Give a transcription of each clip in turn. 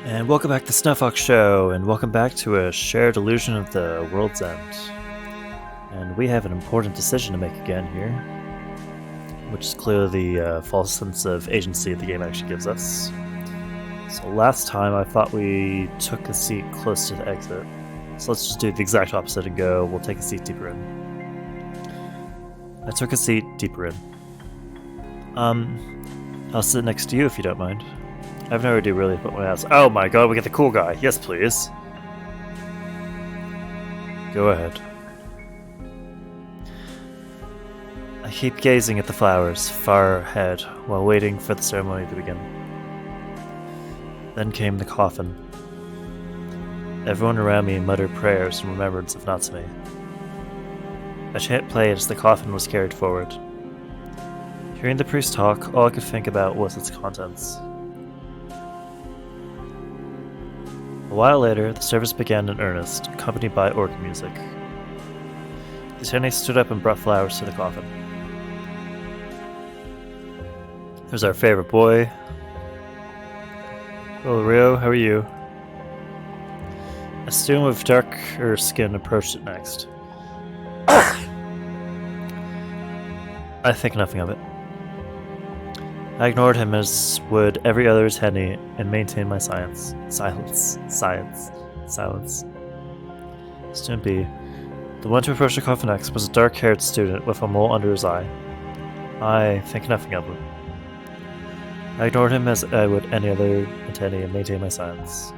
And welcome back to SnowFox Show, and welcome back to a shared illusion of the world's end. And we have an important decision to make again here, which is clearly the false sense of agency the game actually gives us. So last time I thought we took a seat close to the exit, so let's just do the exact opposite and go, we'll take a seat deeper in. I took a seat deeper in. I'll sit next to you if you don't mind. I have no idea really what my ass. Oh my god, we get the cool guy. Yes, please. Go ahead. I keep gazing at the flowers far ahead while waiting for the ceremony to begin. Then came the coffin. Everyone around me muttered prayers in remembrance of Natsume. A chant played as the coffin was carried forward. Hearing the priest talk, all I could think about was its contents. A while later, the service began in earnest, accompanied by organ music. The attendees stood up and brought flowers to the coffin. There's our favorite boy. Hello, Rio, how are you? A student with darker skin approached it next. I think nothing of it. I ignored him as would every other attendee and maintained my silence. Student B. The one to approach the coffin next was a dark-haired student with a mole under his eye. I think nothing of him. I ignored him as I would any other attendee and maintained my silence.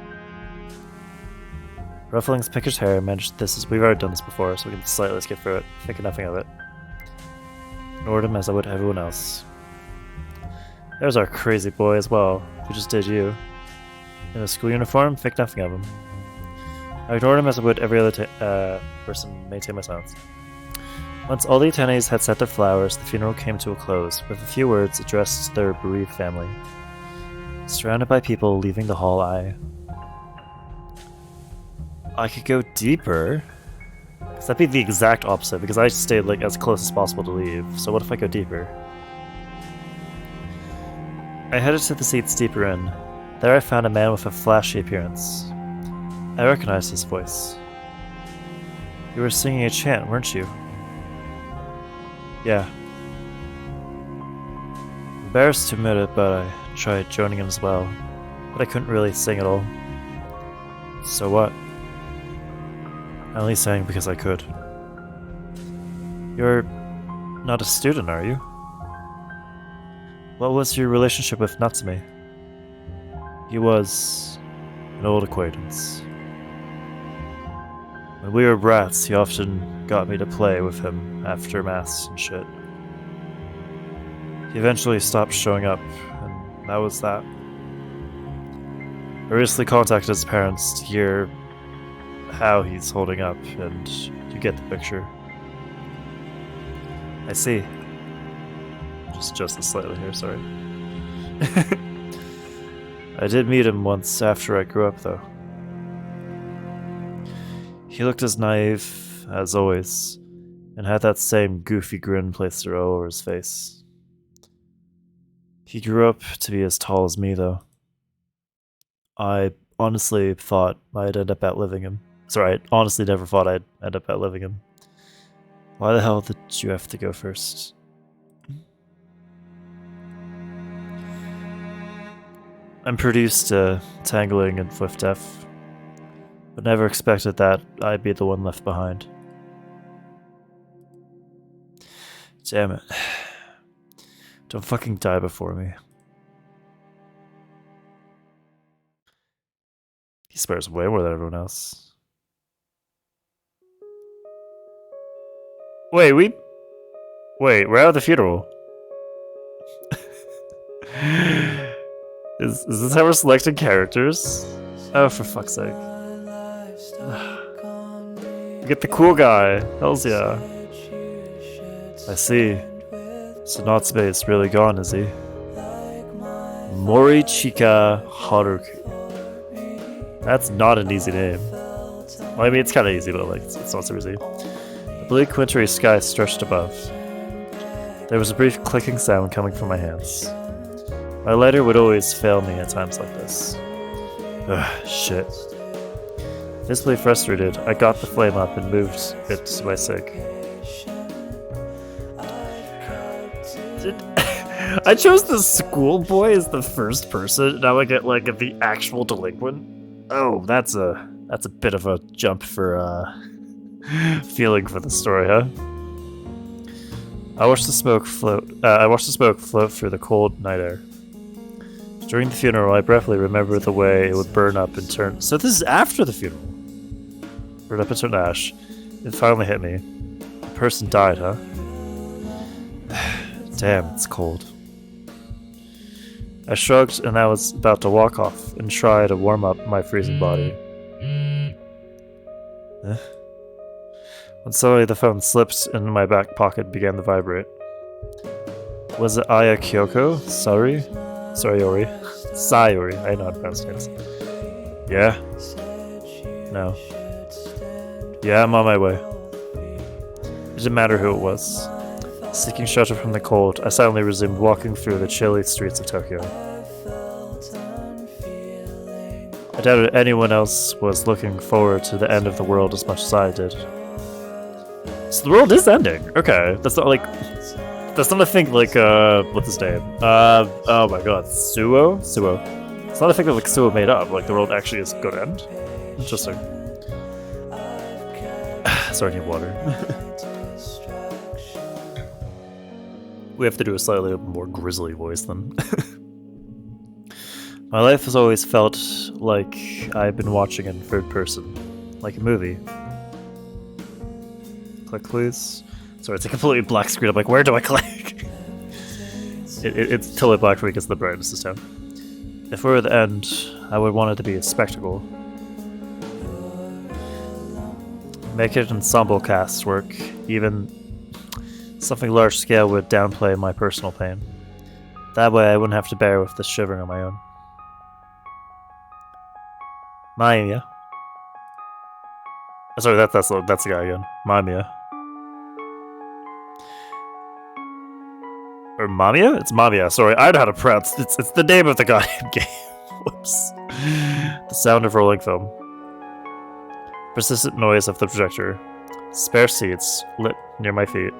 Ruffling his picker's hair managed this as we've already done this before, so we can slightly skip through it, thinking nothing of it. Ignored him as I would everyone else. There's our crazy boy as well, who just did you. In a school uniform, think nothing of him. I ignored him as I would every other person, maintain my silence. Once all the attendees had set their flowers, the funeral came to a close, with a few words addressed to their bereaved family. Surrounded by people leaving the hall, I could go deeper. Because that'd be the exact opposite, because I stayed like as close as possible to leave, so what if I go deeper? I headed to the seats deeper in. There I found a man with a flashy appearance. I recognized his voice. You were singing a chant, weren't you? Yeah. Embarrassed to admit it, but I tried joining him as well. But I couldn't really sing at all. So what? I only sang because I could. You're not a student, are you? What was your relationship with Natsume? He was an old acquaintance. When we were brats, he often got me to play with him after mass and shit. He eventually stopped showing up, and that was that. I recently contacted his parents to hear how he's holding up, and you get the picture. I see. Just this slightly here, sorry. I did meet him once after I grew up, though. He looked as naive as always, and had that same goofy grin placed all over his face. He grew up to be as tall as me, though. I honestly thought I'd end up outliving him. Sorry, I honestly never thought I'd end up outliving him. Why the hell did you have to go first? I'm pretty used to tangling and with death, but never expected that I'd be the one left behind. Damn it. Don't fucking die before me. He swears way more than everyone else. Wait, we're out of the funeral. Is this how we're selecting characters? Oh, for fuck's sake. We get the cool guy. Hells yeah. I see. So Natsume is really gone, is he? Morichika Haruki. That's not an easy name. Well, I mean, it's kind of easy, but like, it's not so easy. The bleak wintry sky stretched above. There was a brief clicking sound coming from my hands. My lighter would always fail me at times like this. Ugh, shit. Visibly frustrated, I got the flame up and moved it to my sink. I chose the schoolboy as the first person. Now I get like the actual delinquent. Oh, that's a bit of a jump for feeling for the story, huh? I watched the smoke float. I watched the smoke float through the cold night air. During the funeral, I briefly remembered the way it would burn up and turn. So this is after the funeral. Burn up and turn to ash. It finally hit me. The person died, huh? Damn, it's cold. I shrugged and I was about to walk off and try to warm up my freezing body. When suddenly the phone slipped into my back pocket and began to vibrate. Was it Aya Kyoko? Sayori? Sayori. I know how to pronounce names. Yeah? No. Yeah, I'm on my way. It didn't matter who it was. Seeking shelter from the cold, I silently resumed walking through the chilly streets of Tokyo. I doubted anyone else was looking forward to the end of the world as much as I did. So the world is ending. Okay, that's not like... That's not a thing like, what's his name? Oh my god, Suo? It's not a thing that like Suo made up, like the world actually is going to end. Interesting. Sorry, I need water. We have to do a slightly more grisly voice then. My life has always felt like I've been watching in third person, like a movie. Click, please. Sorry, it's a completely black screen. I'm like, where do I click? It's totally black for me because the brightness is down. If we were at the end, I would want it to be a spectacle. Make it an ensemble cast work, even something large scale would downplay my personal pain. That way I wouldn't have to bear with the shivering on my own. Mamiya. Oh, sorry, that's the guy again. Mamiya. Or Mamiya? It's Mamiya, sorry, I know how to pronounce it. It's the name of the goddamn game. Whoops. The sound of rolling film. Persistent noise of the projector. Spare seats lit near my feet.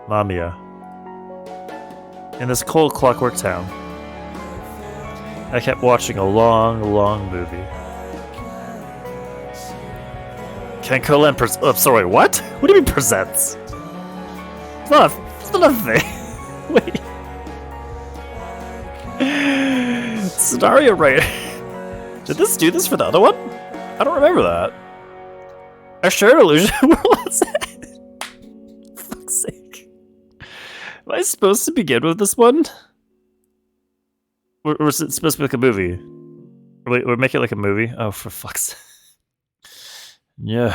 Mamiya. In this cold clockwork town, I kept watching a long movie. Kenkolen oh, sorry, what? What do you mean presents? It's not a thing. Wait. Scenario writer. Did this do this for the other one? I don't remember that. A shared illusion world. For fuck's sake. Am I supposed to begin with this one? Or is it supposed to be like a movie? Or make it like a movie? Oh, for fuck's sake. Yeah.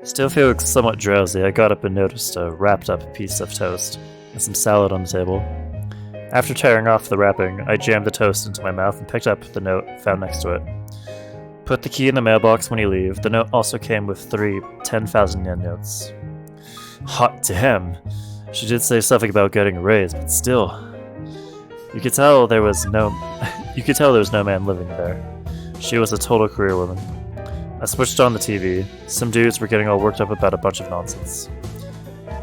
Still feeling somewhat drowsy, I got up and noticed a wrapped up piece of toast and some salad on the table. After tearing off the wrapping, I jammed the toast into my mouth and picked up the note found next to it. Put the key in the mailbox when you leave. The note also came with 3 10,000 yen notes. Hot damn! She did say something about getting a raise, but still. You could tell there was no man living there. She was a total career woman. I switched on the TV. Some dudes were getting all worked up about a bunch of nonsense.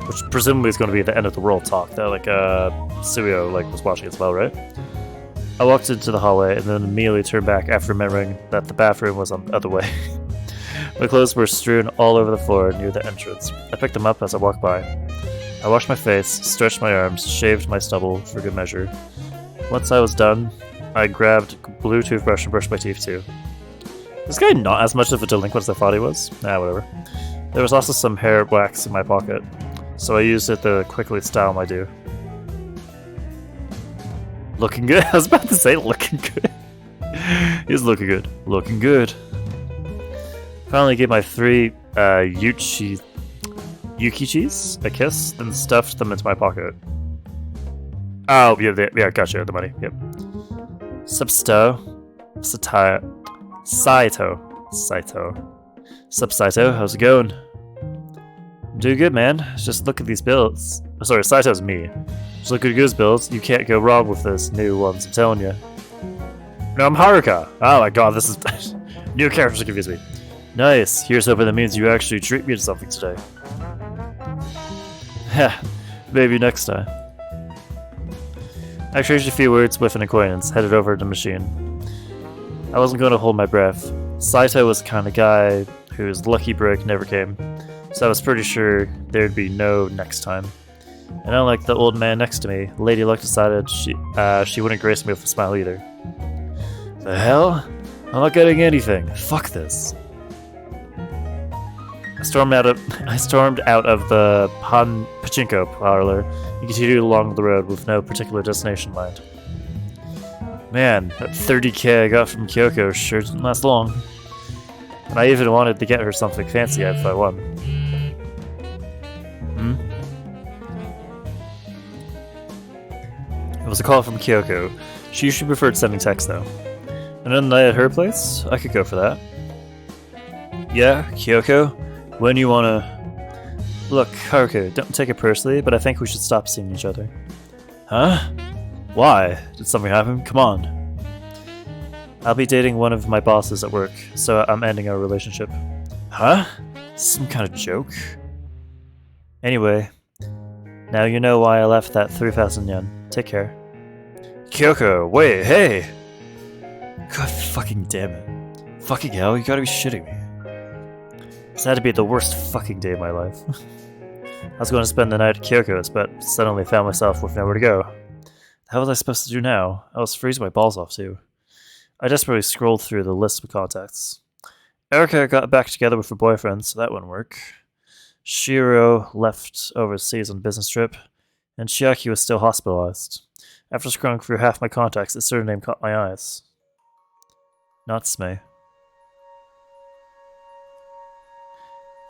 Which presumably is going to be the end of the world talk that Suyo was watching as well, right? I walked into the hallway and then immediately turned back after remembering that the bathroom was on the other way. My clothes were strewn all over the floor near the entrance. I picked them up as I walked by. I washed my face, stretched my arms, shaved my stubble for good measure. Once I was done, I grabbed a blue toothbrush and brushed my teeth too. This guy not as much of a delinquent as I thought he was? Nah, whatever. There was also some hair wax in my pocket, so I used it to quickly style my do. Looking good? I was about to say looking good. He's looking good. Looking good. Finally gave my 3 Yukichis a kiss, then stuffed them into my pocket. Oh, yeah, gotcha, the money, yep. Saito. Sup, Saito, how's it going? I'm doing good, man. Just look at these bills. Oh, sorry, Saito's me. Just look at these bills. You can't go wrong with those new ones, I'm telling you. No, I'm Haruka. Oh my god, this is... New characters confuse me. Nice. Here's hoping that means you actually treat me to something today. Heh. Maybe next time. I exchanged a few words with an acquaintance, headed over to the machine. I wasn't going to hold my breath. Saito was the kind of guy whose lucky break never came, so I was pretty sure there'd be no next time. And unlike the old man next to me, Lady Luck decided she wouldn't grace me with a smile either. The hell? I'm not getting anything. Fuck this. I stormed out of the pachinko parlor and continued along the road with no particular destination in mind. Man, that 30k I got from Kyoko sure didn't last long. And I even wanted to get her something fancy if I won. It was a call from Kyoko. She usually preferred sending text though. Another night at her place? I could go for that. Yeah, Kyoko? When you wanna... Look, Haruka, don't take it personally, but I think we should stop seeing each other. Huh? Why? Did something happen? Come on. I'll be dating one of my bosses at work, so I'm ending our relationship. Huh? Some kind of joke? Anyway, now you know why I left that 3,000 yen. Take care. Kyoko, wait, hey! God fucking damn it. Fucking hell, you gotta be shitting me. This had to be the worst fucking day of my life. I was going to spend the night at Kyoko's, but suddenly found myself with nowhere to go. How was I supposed to do now? I was freezing my balls off too. I desperately scrolled through the list of contacts. Erica got back together with her boyfriend, so that wouldn't work. Shiro left overseas on a business trip, and Chiaki was still hospitalized. After scrolling through half my contacts, a certain name caught my eyes. Natsume.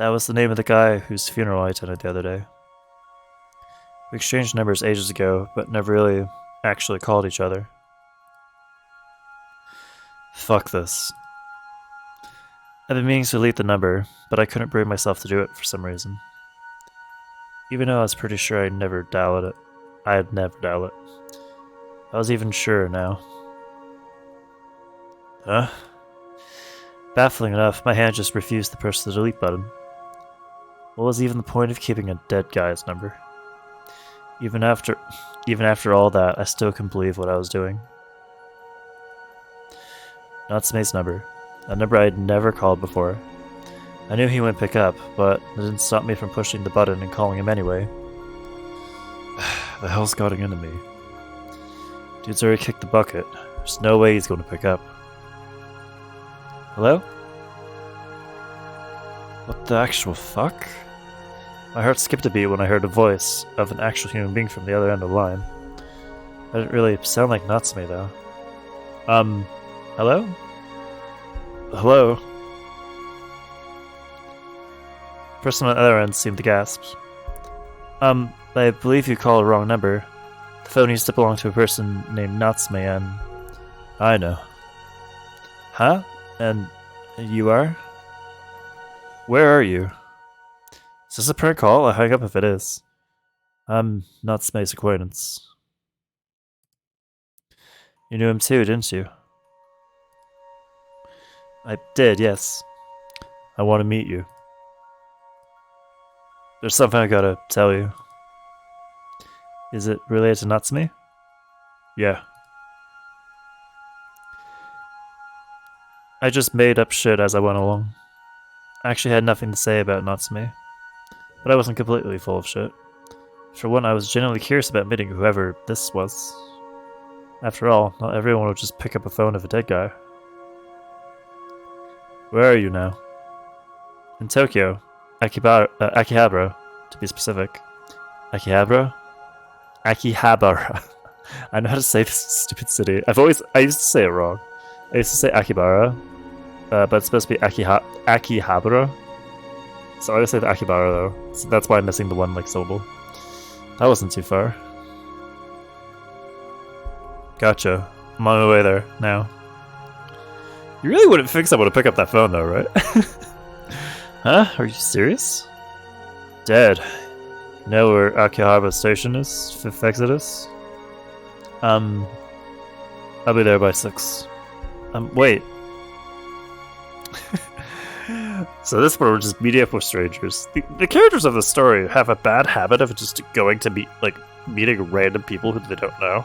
That was the name of the guy whose funeral I attended the other day. We exchanged numbers ages ago, but never really actually called each other. Fuck this. I've been meaning to delete the number, but I couldn't bring myself to do it for some reason. Even though I was pretty sure I had never dialed it. I was even sure now. Huh? Baffling enough, my hand just refused to push the delete button. What was even the point of keeping a dead guy's number? Even after all that, I still couldn't believe what I was doing. Natsume's number. A number I had never called before. I knew he wouldn't pick up, but it didn't stop me from pushing the button and calling him anyway. The hell's getting into me? Dude's already kicked the bucket. There's no way he's going to pick up. Hello? What the actual fuck? My heart skipped a beat when I heard the voice of an actual human being from the other end of the line. That didn't really sound like Natsume though. Hello? Hello? The person on the other end seemed to gasp. I believe you called a wrong number. The phone used to belong to a person named Natsume and... I know. Huh? And you are? Where are you? Is this a prank call? I'll hang up if it is. I'm Natsume's acquaintance. You knew him too, didn't you? I did, yes. I want to meet you. There's something I gotta tell you. Is it related to Natsume? Yeah. I just made up shit as I went along. I actually had nothing to say about Natsume, but I wasn't completely full of shit. For one, I was genuinely curious about meeting whoever this was. After all, not everyone would just pick up a phone of a dead guy. Where are you now? In Tokyo. Akihabara, to be specific. Akihabara? Akihabara. I know how to say this stupid city. I used to say it wrong. I used to say Akibara, but it's supposed to be Akihabara. So I always say the Akibara though. So that's why I'm missing the one syllable. That wasn't too far. Gotcha. I'm on my way there now. You really wouldn't think someone to pick up that phone though, right? Huh? Are you serious? Dead. You know where Akihabara Station is? Fifth Exodus? I'll be there by 6. Wait. So this one we're just meeting up with strangers. The characters of the story have a bad habit of just going to meet, like, meeting random people who they don't know.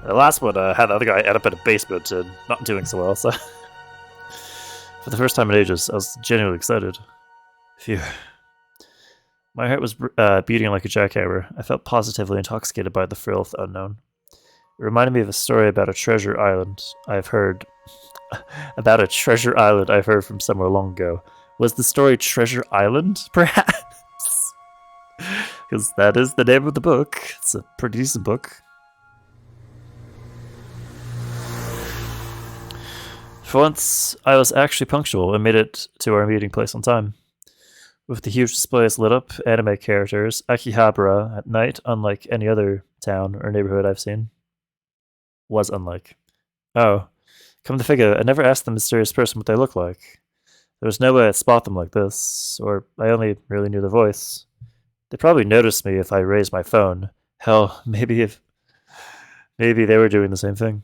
The last one had the other guy end up in a basement and not doing so well, so... For the first time in ages, I was genuinely excited. Phew. My heart was beating like a jackhammer. I felt positively intoxicated by the thrill of the unknown. It reminded me of a story about a treasure island I've heard... about a treasure island I've heard from somewhere long ago. Was the story Treasure Island, perhaps? Because that is the name of the book. It's a pretty decent book. For once, I was actually punctual and made it to our meeting place on time. With the huge displays lit up, anime characters, Akihabara at night, unlike any other town or neighborhood I've seen. Was unlike. Oh, come to figure, I never asked the mysterious person what they look like. There was no way I'd spot them like this, or I only really knew their voice. They'd probably notice me if I raised my phone. Hell, maybe they were doing the same thing.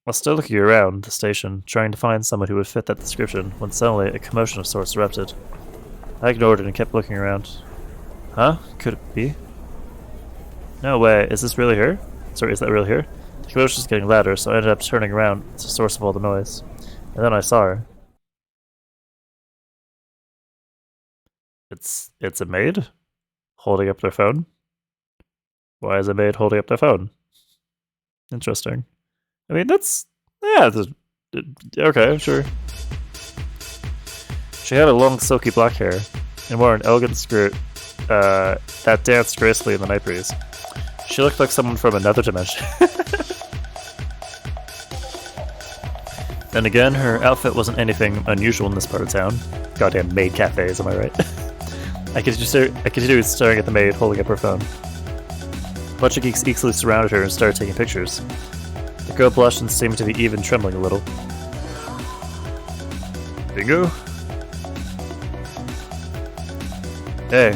I was still looking around the station, trying to find someone who would fit that description, when suddenly a commotion of sorts erupted. I ignored it and kept looking around. Huh? Could it be? No way, is this really her? Sorry, is that really her? The commotion was getting louder, so I ended up turning around to the source of all the noise. And then I saw her. It's a maid? Holding up their phone? Why is a maid holding up their phone? Interesting. I mean, that's... yeah, okay, sure. She had a long, silky black hair, and wore an elegant skirt that danced gracefully in the night breeze. She looked like someone from another dimension. Then again, her outfit wasn't anything unusual in this part of town. Goddamn maid cafes, am I right? I continued staring at the maid holding up her phone. A bunch of geeks easily surrounded her and started taking pictures. The girl blushed and seemed to be even trembling a little. Bingo? Hey.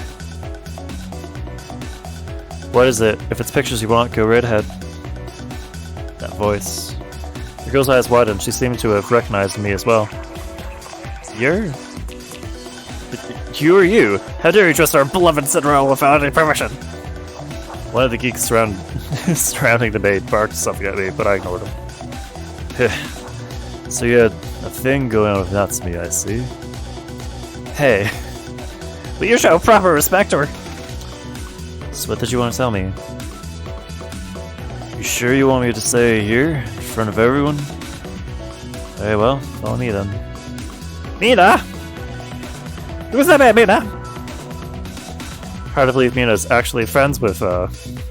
What is it? If it's pictures you want, go right ahead. That voice. The girl's eyes widened. She seemed to have recognized me as well. You are you? How dare you trust our beloved Cinderella without any permission? One of the geeks surrounding the maid barked something at me, but I ignored him. So you had a thing going on with Natsume, I see. Hey. Will you show proper respect to her? So what did you want to tell me? You sure you want me to say here, in front of everyone? Very well, follow me then. Mina! Who's that man, Mina? Hard to believe Mina's actually friends with a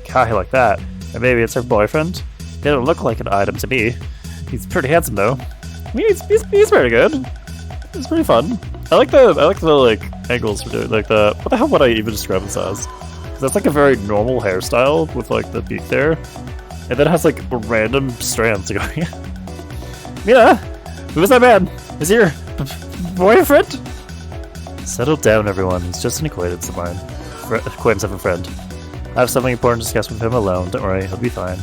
guy like that. Or maybe it's her boyfriend? They don't look like an item to me. He's pretty handsome though. I mean, he's pretty good. It's pretty fun. I like the like angles we're doing. Like what the hell would I even describe this as? That's like a very normal hairstyle with like the beak there, and then it has like random strands going. Mina, who's that man? Is he your boyfriend? Settle down, everyone. He's just an acquaintance of mine. Acquaintance of a friend. I have something important to discuss with him alone. Don't worry, he'll be fine.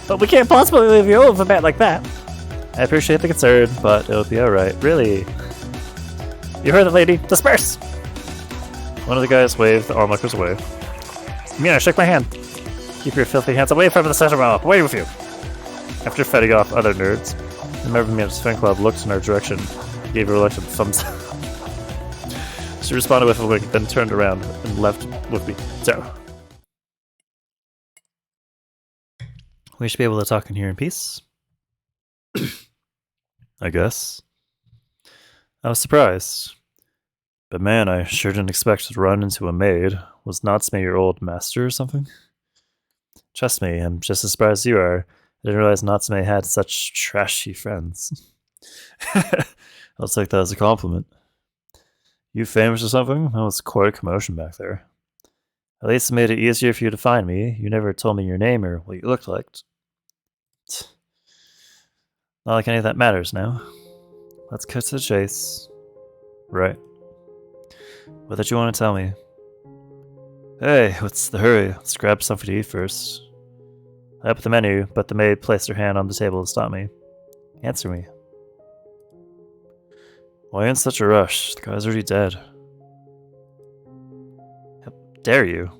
But we can't possibly leave you alone with a man like that. I appreciate the concern, but it'll be alright. Really? You heard the lady. Disperse! One of the guys waved the onlookers away. Mina, shake my hand. Keep your filthy hands away from the center wall. Away with you! After fending off other nerds, the member of Mina's fan club looked in our direction, gave a reluctant thumbs up. She responded with a wink, then turned around and left with me. So, we should be able to talk in here in peace. I guess. I was surprised. But man, I sure didn't expect to run into a maid. Was Natsume your old master or something? Trust me, I'm just as surprised as you are. I didn't realize Natsume had such trashy friends. I'll take that as a compliment. You famous or something? That was quite a commotion back there. At least it made it easier for you to find me. You never told me your name or what you looked like. Not like any of that matters now. Let's cut to the chase. Right. What did you want to tell me? Hey, what's the hurry? Let's grab something to eat first. I opened the menu, but the maid placed her hand on the table to stop me. Answer me. Why in such a rush? The guy's already dead. How dare you?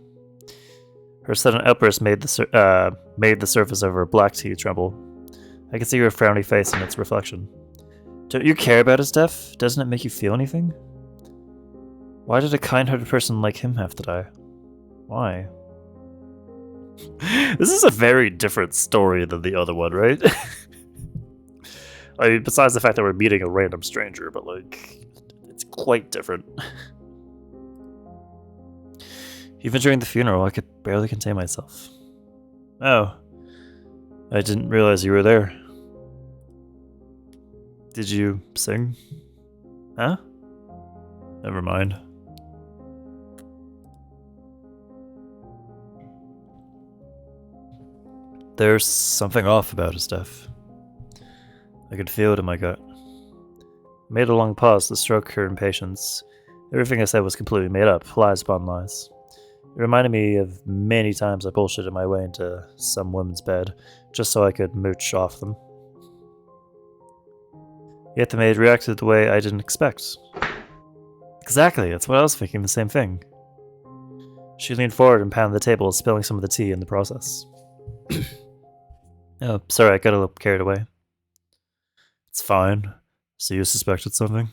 Her sudden outburst made the surface of her black tea tremble. I could see her frowny face in its reflection. Don't you care about his death? Doesn't it make you feel anything? Why did a kind-hearted person like him have to die? Why? This is a very different story than the other one, right? I mean, besides the fact that we're meeting a random stranger, but like, it's quite different. Even during the funeral, I could barely contain myself. Oh. I didn't realize you were there. Did you sing? Huh? Never mind. There's something off about his death. I could feel it in my gut. I made a long pause to stroke her impatience. Everything I said was completely made up, lies upon lies. It reminded me of many times I bullshitted my way into some woman's bed, just so I could mooch off them. Yet the maid reacted the way I didn't expect. Exactly, that's what I was thinking, the same thing. She leaned forward and pounded the table, spilling some of the tea in the process. Oh, sorry, I got a little carried away. It's fine. So you suspected something?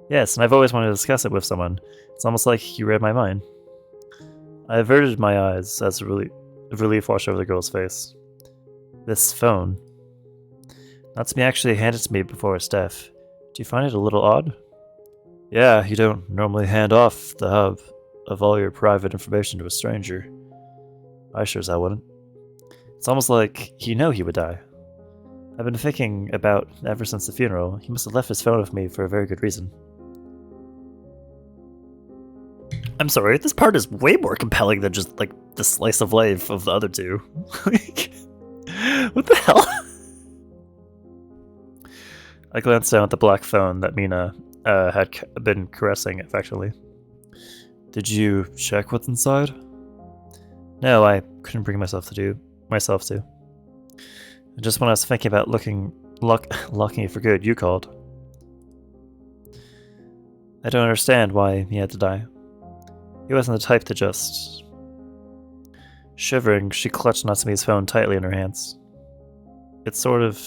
Yes, and I've always wanted to discuss it with someone. It's almost like you read my mind. I averted my eyes as relief washed over the girl's face. This phone. Natsume actually handed it to me before his death. Do you find it a little odd? Yeah, you don't normally hand off the hub of all your private information to a stranger. I sure as hell wouldn't. It's almost like you know he would die. I've been thinking about ever since the funeral. He must have left his phone with me for a very good reason. I'm sorry, this part is way more compelling than just, like, the slice of life of the other two. Like, what the hell? I glanced down at the black phone that Mina had been caressing affectionately. Did you check what's inside? No, I couldn't bring myself to. And just when I was thinking about locking it for good, you called. I don't understand why he had to die. He wasn't the type to just... Shivering, she clutched Natsume's phone tightly in her hands. It sort of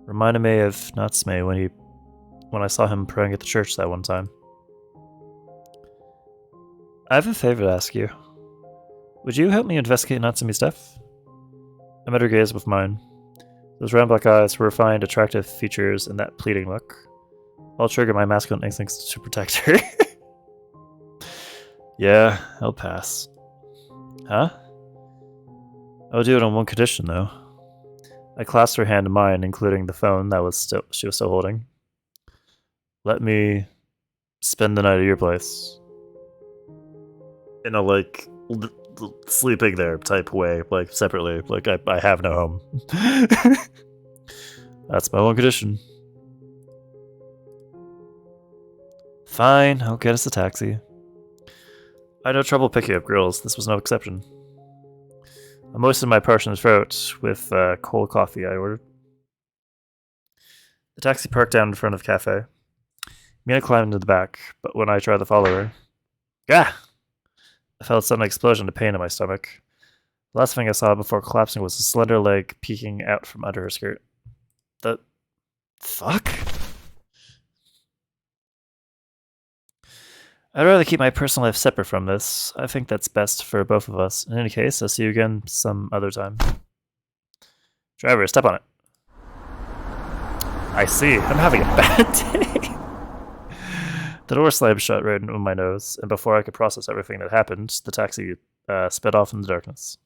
reminded me of Natsume when I saw him praying at the church that one time. I have a favor to ask you. Would you help me investigate Natsume's death? I met her gaze with mine. Those round black eyes were refined, attractive features and that pleading look. I'll trigger my masculine instincts to protect her. Yeah, I'll pass. Huh? I'll do it on one condition, though. I clasped her hand in mine, including the phone that she was still holding. Let me spend the night at your place. In a, like, sleeping there type way, like, separately. Like, I have no home. That's my one condition. Fine, I'll get us a taxi. I had no trouble picking up girls. This was no exception. I moistened my parched throat with cold coffee I ordered. The taxi parked down in front of the cafe. Mina climbed into the back, but when I tried to follow her... Gah! I felt a sudden explosion of pain in my stomach. The last thing I saw before collapsing was a slender leg peeking out from under her skirt. The... fuck? I'd rather keep my personal life separate from this. I think that's best for both of us. In any case, I'll see you again some other time. Driver, step on it. I see. I'm having a bad day. The door slammed shut right in my nose, and before I could process everything that happened, the taxi sped off in the darkness.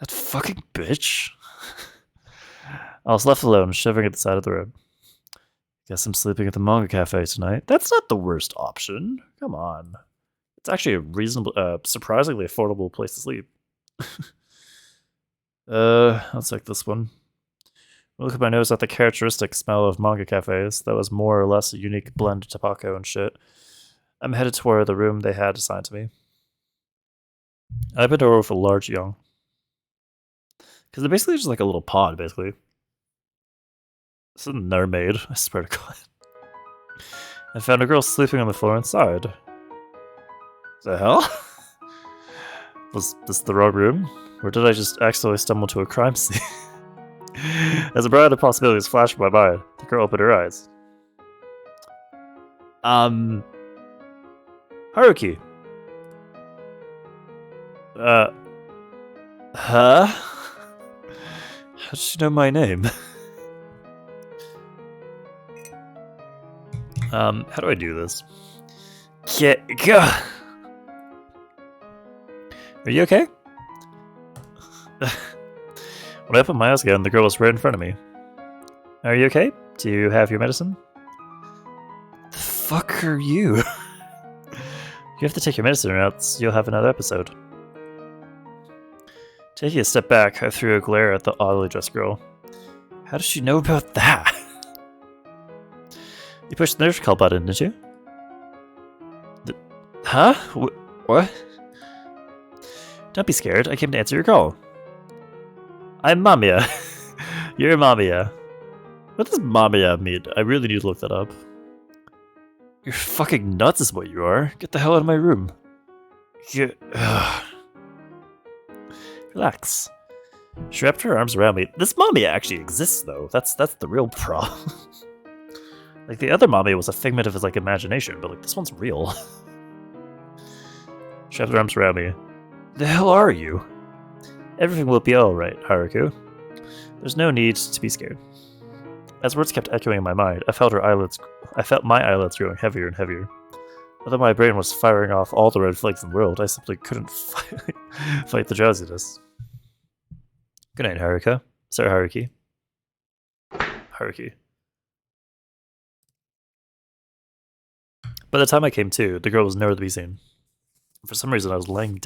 That fucking bitch. I was left alone, shivering at the side of the road. Guess I'm sleeping at the manga cafe tonight. That's not the worst option. Come on. It's actually a reasonable, surprisingly affordable place to sleep. I'll take this one. Look at my nose at the characteristic smell of manga cafes. That was more or less a unique blend of tobacco and shit. I'm headed toward the room they had assigned to me. I bent over with a large yawn. Because they're basically just like a little pod, basically. This is another maid, I swear to God. I found a girl sleeping on the floor inside. The hell? Was this the wrong room? Or did I just accidentally stumble to a crime scene? As a variety of possibilities flashed by my mind, the girl opened her eyes. Haruki. Huh? How did she know my name? How do I do this? Go. Are you okay? When I opened my eyes again, the girl was right in front of me. Are you okay? Do you have your medicine? The fuck are you? You have to take your medicine or else you'll have another episode. Taking a step back, I threw a glare at the oddly dressed girl. How does she know about that? You pushed the nurse call button, didn't you? Huh? What? Don't be scared, I came to answer your call. I'm Mamiya. You're Mamiya. What does Mamiya mean? I really need to look that up. You're fucking nuts is what you are. Get the hell out of my room. Relax. She wrapped her arms around me. This Mamiya actually exists though. That's the real problem. Like the other Mamiya was a figment of his like imagination, but like this one's real. She wrapped her arms around me. The hell are you? Everything will be alright, Haruko. There's no need to be scared. As words kept echoing in my mind, I felt my eyelids growing heavier and heavier. Although my brain was firing off all the red flags in the world, I simply couldn't fight the drowsiness. Good night, Haruka. Sorry, Haruki. Haruki. By the time I came to, the girl was nowhere to be seen. For some reason, I was laying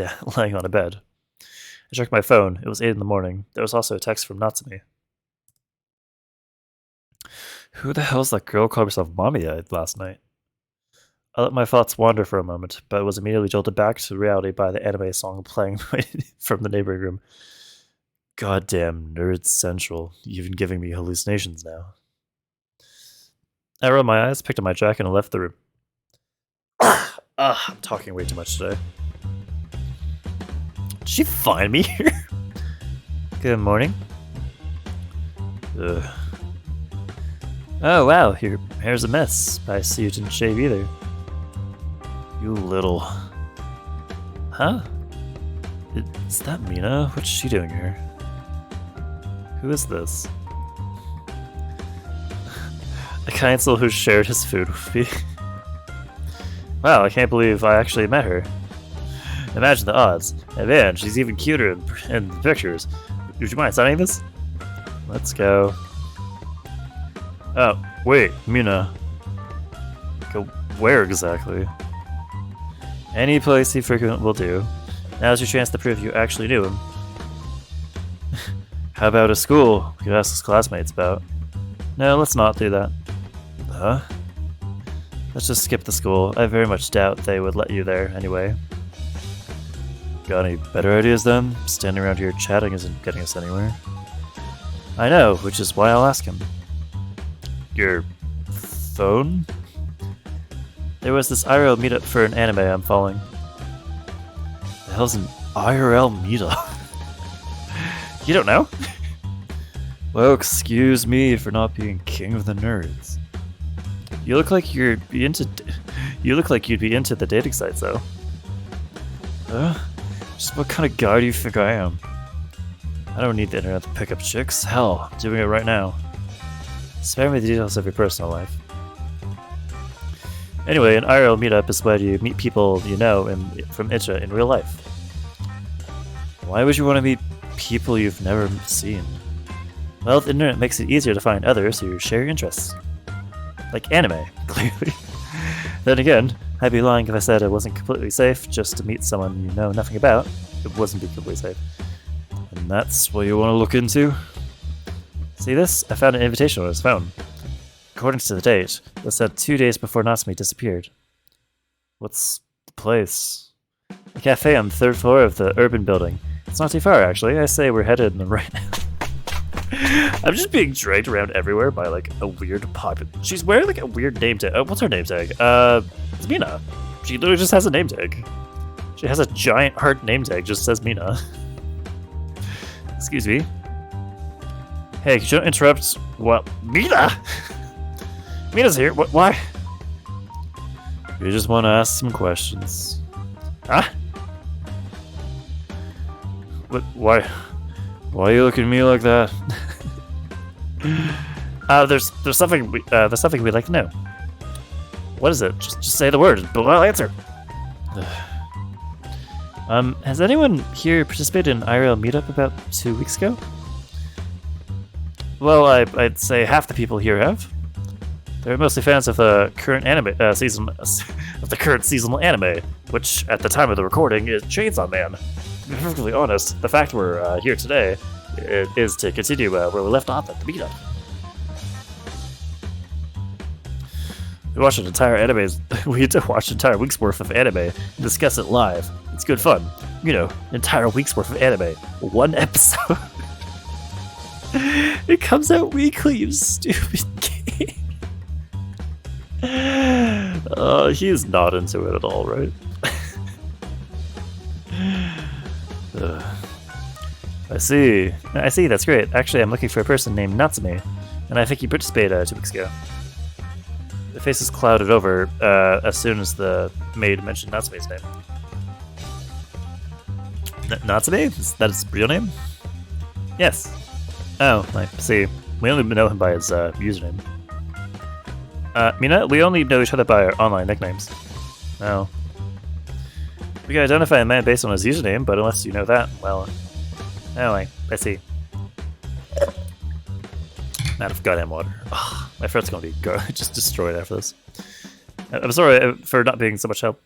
on a bed. I checked my phone. It was 8 in the morning. There was also a text from Natsume. Who the hell's that girl called herself Mamiya last night? I let my thoughts wander for a moment, but was immediately jolted back to reality by the anime song playing from the neighboring room. Goddamn Nerd Central, even giving me hallucinations now. I rolled my eyes, picked up my jacket, and left the room. I'm talking way too much today. Did she find me here? Good morning. Ugh. Oh wow, your hair's a mess. I see you didn't shave either. You little... Huh? Is that Mina? What's she doing here? Who is this? A cancel who shared his food with me. Wow, I can't believe I actually met her. Imagine the odds. And man, she's even cuter in the pictures. Would you mind signing this? Let's go. Oh, wait, Mina. Go where exactly? Any place he frequent will do. Now's your chance to prove you actually knew him. How about a school? We could ask his classmates about. No, let's not do that. Huh? Let's just skip the school. I very much doubt they would let you there anyway. Got any better ideas then? Standing around here chatting isn't getting us anywhere. I know, which is why I'll ask him. Your phone? There was this IRL meetup for an anime I'm following. The hell's an IRL meetup? You don't know? Well, excuse me for not being king of the nerds. You look like you'd be into the dating sites, though. Just what kind of guy do you think I am? I don't need the internet to pick up chicks. Hell, I'm doing it right now. Spare me the details of your personal life. Anyway, an IRL meetup is where you meet people you know from Icha in real life. Why would you want to meet people you've never seen? Well, the internet makes it easier to find others who share your interests. Like anime, clearly. Then again, I'd be lying if I said it wasn't completely safe just to meet someone you know nothing about. It wasn't completely safe. And that's what you want to look into? See this? I found an invitation on his phone. According to the date, it was sent 2 days before Natsume disappeared. What's the place? A cafe on the 3rd floor of the urban building. It's not too far, actually. I say we're headed in the right now. I'm just being dragged around everywhere by, like, a weird pop. She's wearing, like, a weird name tag. What's her name tag? It's Mina. She literally just has a name tag. She has a giant heart name tag, just says Mina. Excuse me. Hey, could you not interrupt? What? Mina? Mina's here. What? Why? We just want to ask some questions. Huh? What? Why? Why are you looking at me like that? There's something we'd like to know. What is it? Just say the word, but I'll answer. Has anyone here participated in IRL meetup about 2 weeks ago? Well, I'd say half the people here have. They're mostly fans of the current anime season of the current seasonal anime, which at the time of the recording is Chainsaw Man. To be perfectly honest, the fact we're here today is to continue where we left off at the meetup. We watched an entire anime. We had to watch an entire week's worth of anime and discuss it live. It's good fun. You know, an entire week's worth of anime. One episode. It comes out weekly, you stupid kid. He's not into it at all, right? I see, that's great. Actually, I'm looking for a person named Natsume, and I think he participated 2 weeks ago. The face is clouded over as soon as the maid mentioned Natsume's name. Natsume? Is that his real name? Yes. Oh, I see. We only know him by his username. Mina, we only know each other by our online nicknames. Oh. We can identify a man based on his username, but unless you know that, well... Anyway, I see. Out of goddamn water. Oh, my throat's gonna be just destroyed after this. I'm sorry for not being so much help.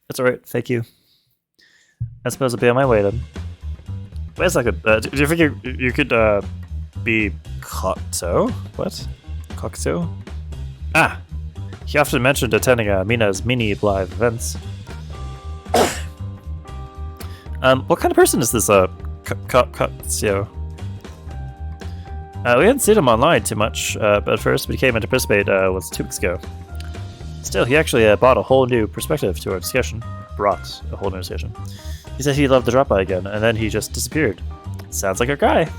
That's alright, thank you. I suppose I'll be on my way then. Wait a second, do you think you could be Koto? What? Kokuto? Ah! He often mentioned attending Mina's mini live events. What kind of person is this Kokuto? We hadn't seen him online too much, but first we came in to participate was 2 weeks ago. Still, he actually brought a whole new perspective to our discussion. He said he'd love to drop by again, and then he just disappeared. Sounds like a guy.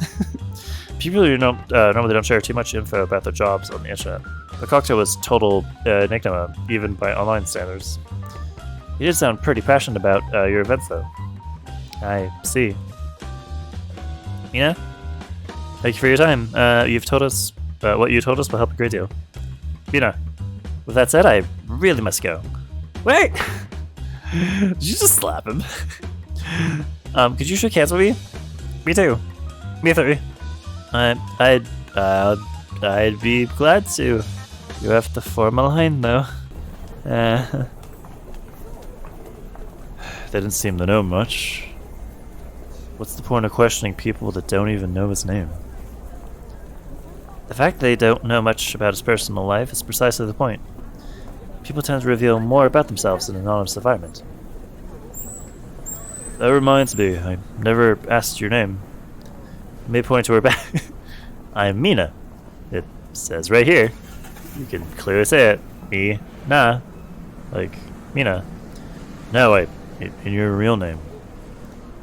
People who normally don't share too much info about their jobs on the internet. But Kokuto was total enigma, even by online standards. He did sound pretty passionate about your events, though. I see. Mina? Thank you for your time. You've told us what you told us will help a great deal. Mina, with that said, I really must go. Wait! Did you just slap him? Could you shake hands with me? Me too. Me three. I'd be glad to. You have to form a line, though. They didn't seem to know much. What's the point of questioning people that don't even know his name? The fact they don't know much about his personal life is precisely the point. People tend to reveal more about themselves in an anonymous environment. That reminds me, I never asked your name. I may point to her back. I'm Mina. It says right here. You can clearly say it. Me-na. Like, Mina. No, in your real name.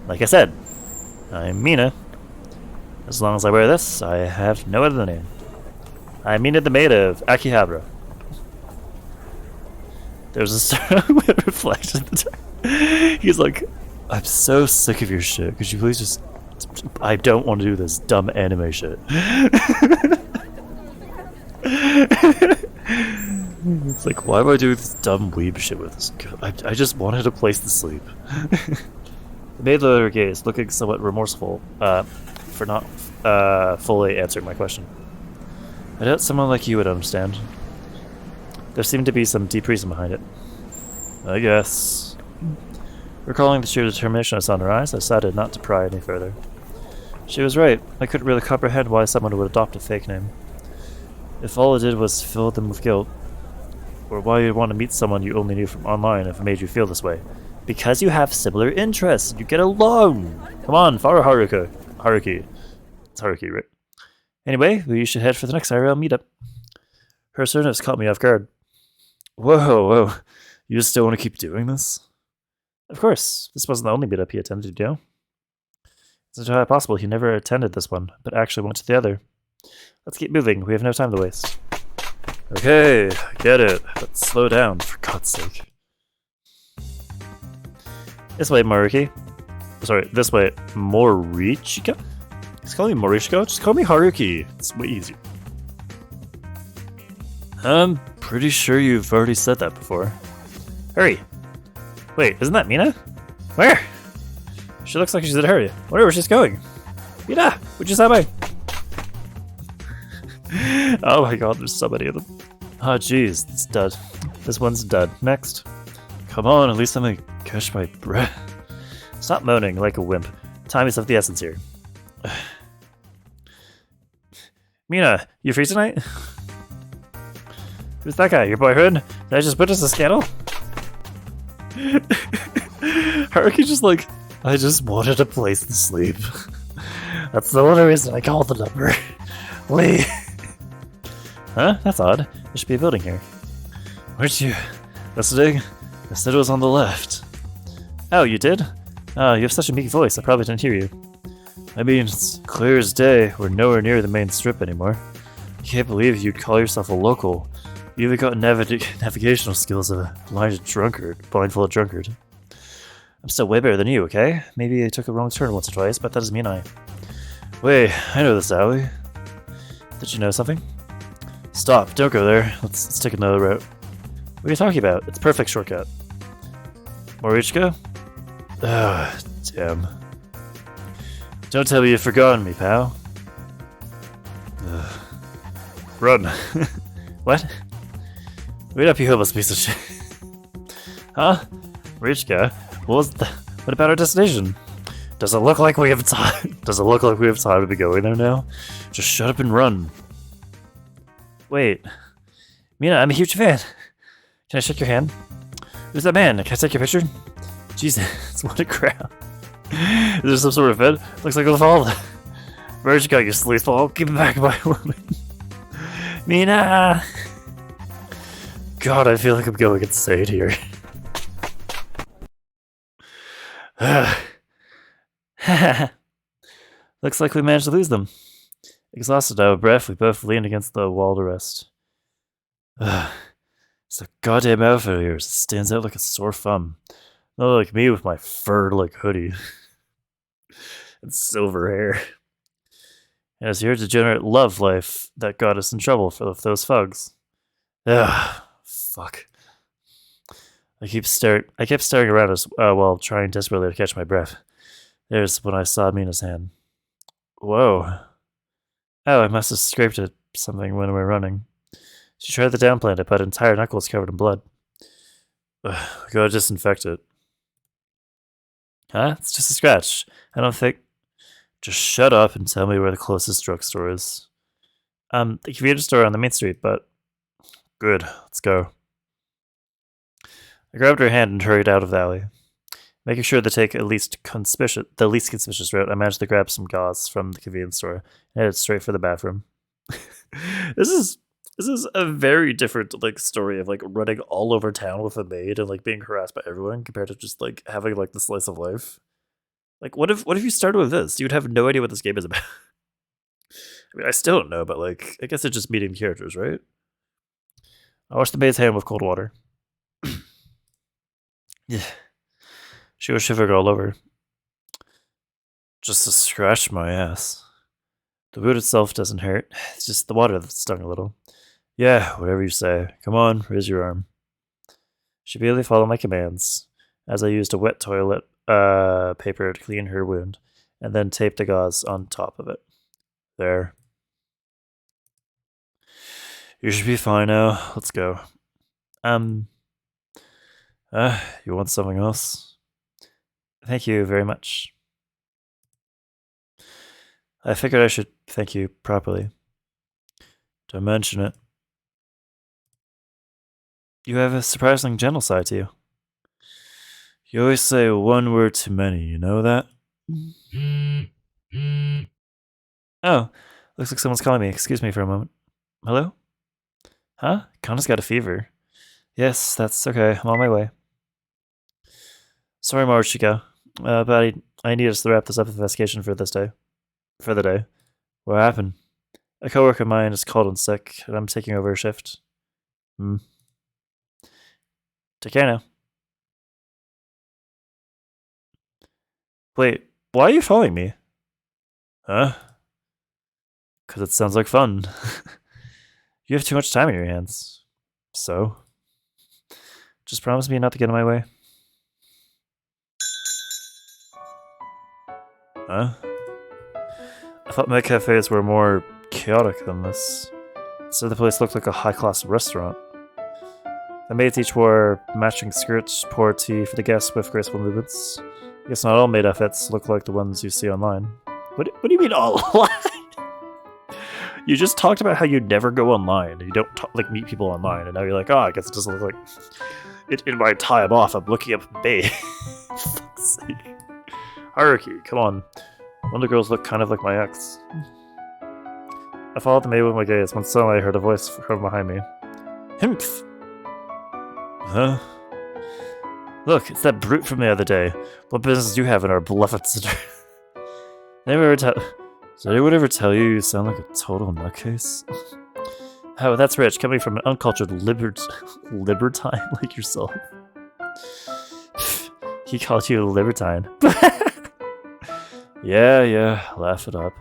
Like I said, I'm Mina. As long as I wear this, I have no other name. I'm Mina the Maid of Akihabara. There's a certain reflection at the time. He's like, I'm so sick of your shit. Could you please just... I don't want to do this dumb anime shit. It's like, why am I doing this dumb weeb shit with this? I just wanted a place to sleep. The maid lowered her gaze, looking somewhat remorseful for not fully answering my question. I doubt someone like you would understand. There seemed to be some deep reason behind it. I guess. Recalling the sheer determination I saw in her eyes, I decided not to pry any further. She was right. I couldn't really comprehend why someone would adopt a fake name. If all it did was fill them with guilt, or why you'd want to meet someone you only knew from online if it made you feel this way. Because you have similar interests. You get along. Come on, follow Haruka. Haruki. It's Haruki, right? Anyway, we should head for the next IRL meetup. Her sternness caught me off guard. Whoa. You just still want to keep doing this? Of course. This wasn't the only meetup he attended, you know? It's entirely possible he never attended this one, but actually went to the other. Let's keep moving. We have no time to waste. Okay, I get it. But slow down, for God's sake. This way, Maruki. Sorry, this way, Morichika? Just call me Morichika? Just call me Haruki. It's way easier. I'm pretty sure you've already said that before. Hurry! Wait, isn't that Mina? Where? She looks like she's in a hurry. Wonder where she's going. Mina! Would you say my... Oh my god, there's so many of them. Oh jeez, it's dead. This one's dead. Next. Come on, at least I'm gonna catch my breath. Stop moaning like a wimp. Time is of the essence here. Mina, you free tonight? Who's that guy? Your boyfriend? Did I just witness a scandal? Haruki just like, I just wanted a place to sleep. That's the only reason I called the number. Wait. Huh? That's odd. There should be a building here. Weren't you listening? I said it was on the left. Oh, you did? Oh, you have such a meek voice, I probably didn't hear you. I mean, it's clear as day, we're nowhere near the main strip anymore. I can't believe you'd call yourself a local. You even got navigational skills of a blindfolded drunkard. I'm still way better than you, okay? Maybe I took a wrong turn once or twice, but that doesn't mean I... Wait, I know this alley. Did you know something? Stop, don't go there. Let's take another route. What are you talking about? It's a perfect shortcut. Morichika? Ah, damn. Don't tell me you've forgotten me, pal. Ugh. Run. What? Wait up, you homeless piece of shit. Huh? Morichika? What about our destination? Does it look like we have time? Does it look like we have time to be going there now? Just shut up and run. Wait. Mina, I'm a huge fan. Can I shake your hand? Who's that man? Can I take your picture? Jesus, what a crowd. Is there some sort of event? Looks like it'll fall. Morichika, you sleazeball. Give me back my woman. Mina! God, I feel like I'm going insane here. Looks like we managed to lose them. Exhausted, out of breath, we both leaned against the wall to rest. It's a goddamn outfit of yours. It stands out like a sore thumb. Not like me with my fur-like hoodie. And silver hair. And it's your degenerate love life that got us in trouble for those thugs. Ugh, fuck. I kept staring around us while trying desperately to catch my breath. There's when I saw Mina's hand. Whoa. Oh, I must have scraped at something when we were running. She tried to downplan it, but her entire knuckle was covered in blood. Ugh, we gotta disinfect it. Huh? It's just a scratch. I don't think... Just shut up and tell me where the closest drugstore is. The convenience store on the main street, but... Good, let's go. I grabbed her hand and hurried out of the alley. Making sure to take the least conspicuous route, I managed to grab some gauze from the convenience store and headed straight for the bathroom. This is a very different like story of like running all over town with a maid and like being harassed by everyone compared to just like having like the slice of life. Like what if you started with this? You would have no idea what this game is about. I mean, I still don't know, but like I guess it's just meeting characters, right? I washed the maid's hand with cold water. Yeah. She was shivering all over. Just to scratch my ass. The wound itself doesn't hurt. It's just the water that stung a little. Yeah, whatever you say. Come on, raise your arm. She immediately followed my commands, as I used a wet toilet paper to clean her wound, and then taped the gauze on top of it. There. You should be fine now. Let's go. You want something else? Thank you very much. I figured I should thank you properly. Don't mention it. You have a surprisingly gentle side to you. You always say one word too many, you know that? Oh, looks like someone's calling me. Excuse me for a moment. Hello? Huh? Kana's got a fever. Yes, that's okay. I'm on my way. Sorry, Maruchika. But I need us to wrap this up investigation for this day. For the day. What happened? A coworker of mine is called in sick, and I'm taking over her shift. Take care now. Wait, why are you following me? Huh? Because it sounds like fun. You have too much time in your hands. So? Just promise me not to get in my way. Huh? I thought med cafes were more chaotic than this. So the place looked like a high-class restaurant. The maids each wore matching skirts, poured tea for the guests with graceful movements. I guess not all maid outfits look like the ones you see online. What do you mean all online? You just talked about how you never go online. You don't like meet people online, and now you're like, oh, I guess it doesn't look like it. In my time off, I'm looking up Maid. Fuck's sake. Haruki, come on. Wonder girls look kind of like my ex. I followed the maid with my gaze when suddenly I heard a voice from behind me. Himph! Huh? Look, it's that brute from the other day. What business do you have in our beloved center? Did anyone ever tell you you sound like a total nutcase? Oh, that's rich, coming from an uncultured libertine like yourself. He called you a libertine. Yeah, laugh it up.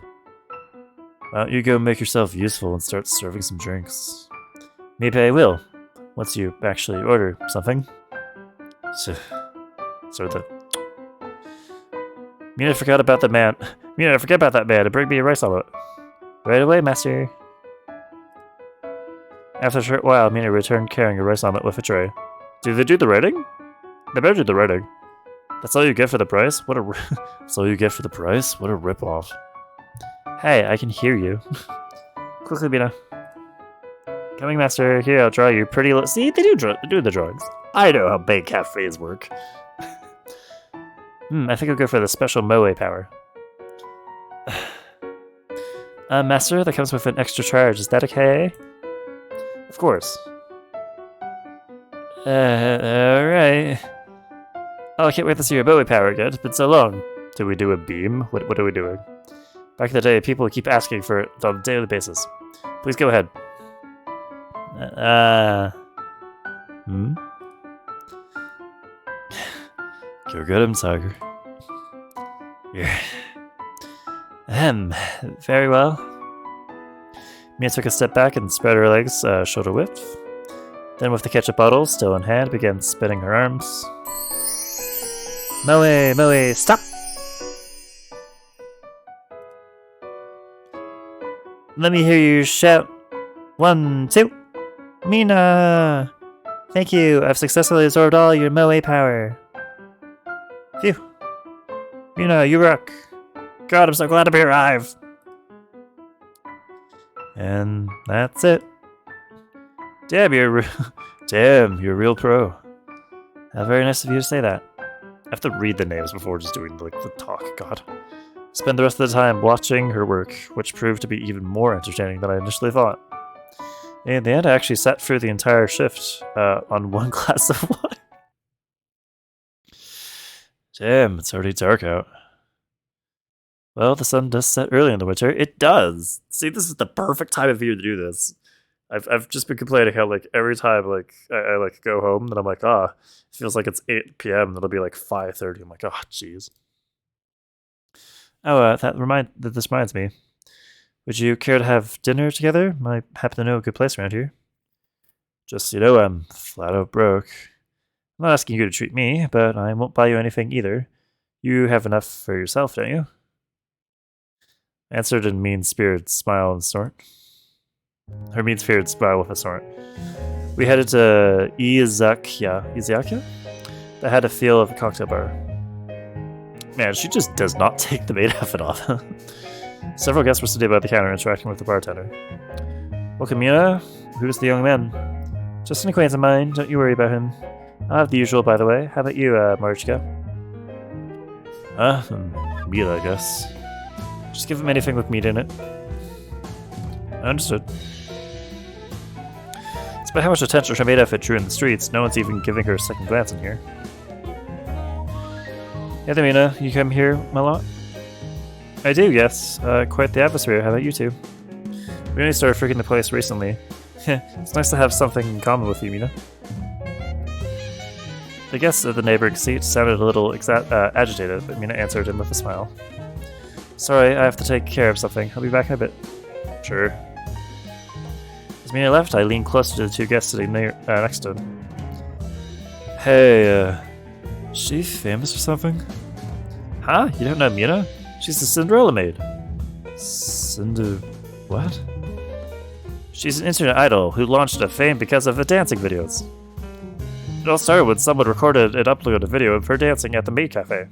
Why don't you go make yourself useful and start serving some drinks? Maybe I will, once you actually order something. So the... Mina, forget about that man and bring me a rice omelet. Right away, master. After a short while, Mina returned carrying a rice omelet with a tray. Do they do the writing? They better do the writing. That's all you get for the price? That's all you get for the price? What a ripoff. Hey, I can hear you. Quickly, Mina. Coming, master. Here, I'll draw you pretty See, they do the drawings. I know how big cafes work. I think I'll go for the special moe power. Master, that comes with an extra charge. Is that okay? Of course. Alright. Oh, I can't wait to see your moe power again. It's been so long. Do we do a beam? What are we doing? Back in the day, people would keep asking for it on a daily basis. Please go ahead. Go get him, Tiger. Yeah. Very well. Mia took a step back and spread her legs shoulder width. Then with the ketchup bottle still in hand, began spinning her arms. Moe, stop! Let me hear you shout. 1, 2. Mina! Thank you, I've successfully absorbed all your moe power. Phew. Mina, you rock. God, I'm so glad to be alive. And that's it. Damn, you're a real pro. How very nice of you to say that. I have to read the names before just doing the talk, God. Spend the rest of the time watching her work, which proved to be even more entertaining than I initially thought. In the end, I actually sat through the entire shift on one glass of wine. Damn, it's already dark out. Well, the sun does set early in the winter. It does! See, this is the perfect time of year to do this. I've just been complaining how, like, every time, like, I like, go home, then I'm like, it feels like it's 8 p.m., and it'll be, like, 5:30. I'm like, jeez. Oh, this reminds me. Would you care to have dinner together? I happen to know a good place around here. Just so you know, I'm flat out broke. I'm not asking you to treat me, but I won't buy you anything either. You have enough for yourself, don't you? Answered in mean-spirited smile and snort. Her mean-spirited smile with a snort. We headed to Izakya? That had a feel of a cocktail bar. Man, she just does not take the maid outfit off. Several guests were sitting by the counter interacting with the bartender. Welcome, Mina. Who's the young man? Just an acquaintance of mine. Don't you worry about him. I'll have the usual, by the way. How about you, Marichka? Meat, I guess. Just give him anything with meat in it. Understood. Despite how much attention her maid outfit drew in the streets, no one's even giving her a second glance in here. Hey there, Mina. You come here a lot? I do, yes. Quite the atmosphere. How about you two? We only started freaking the place recently. It's nice to have something in common with you, Mina. The guest at the neighboring seat sounded a little agitated, but Mina answered him with a smile. Sorry, I have to take care of something. I'll be back in a bit. Sure. As Mina left, I leaned closer to the two guests sitting next to him. Hey, is she famous or something? Huh? You don't know Mina? She's the Cinderella maid. What? She's an internet idol who launched to fame because of her dancing videos. It all started when someone recorded and uploaded a video of her dancing at the Maid Cafe.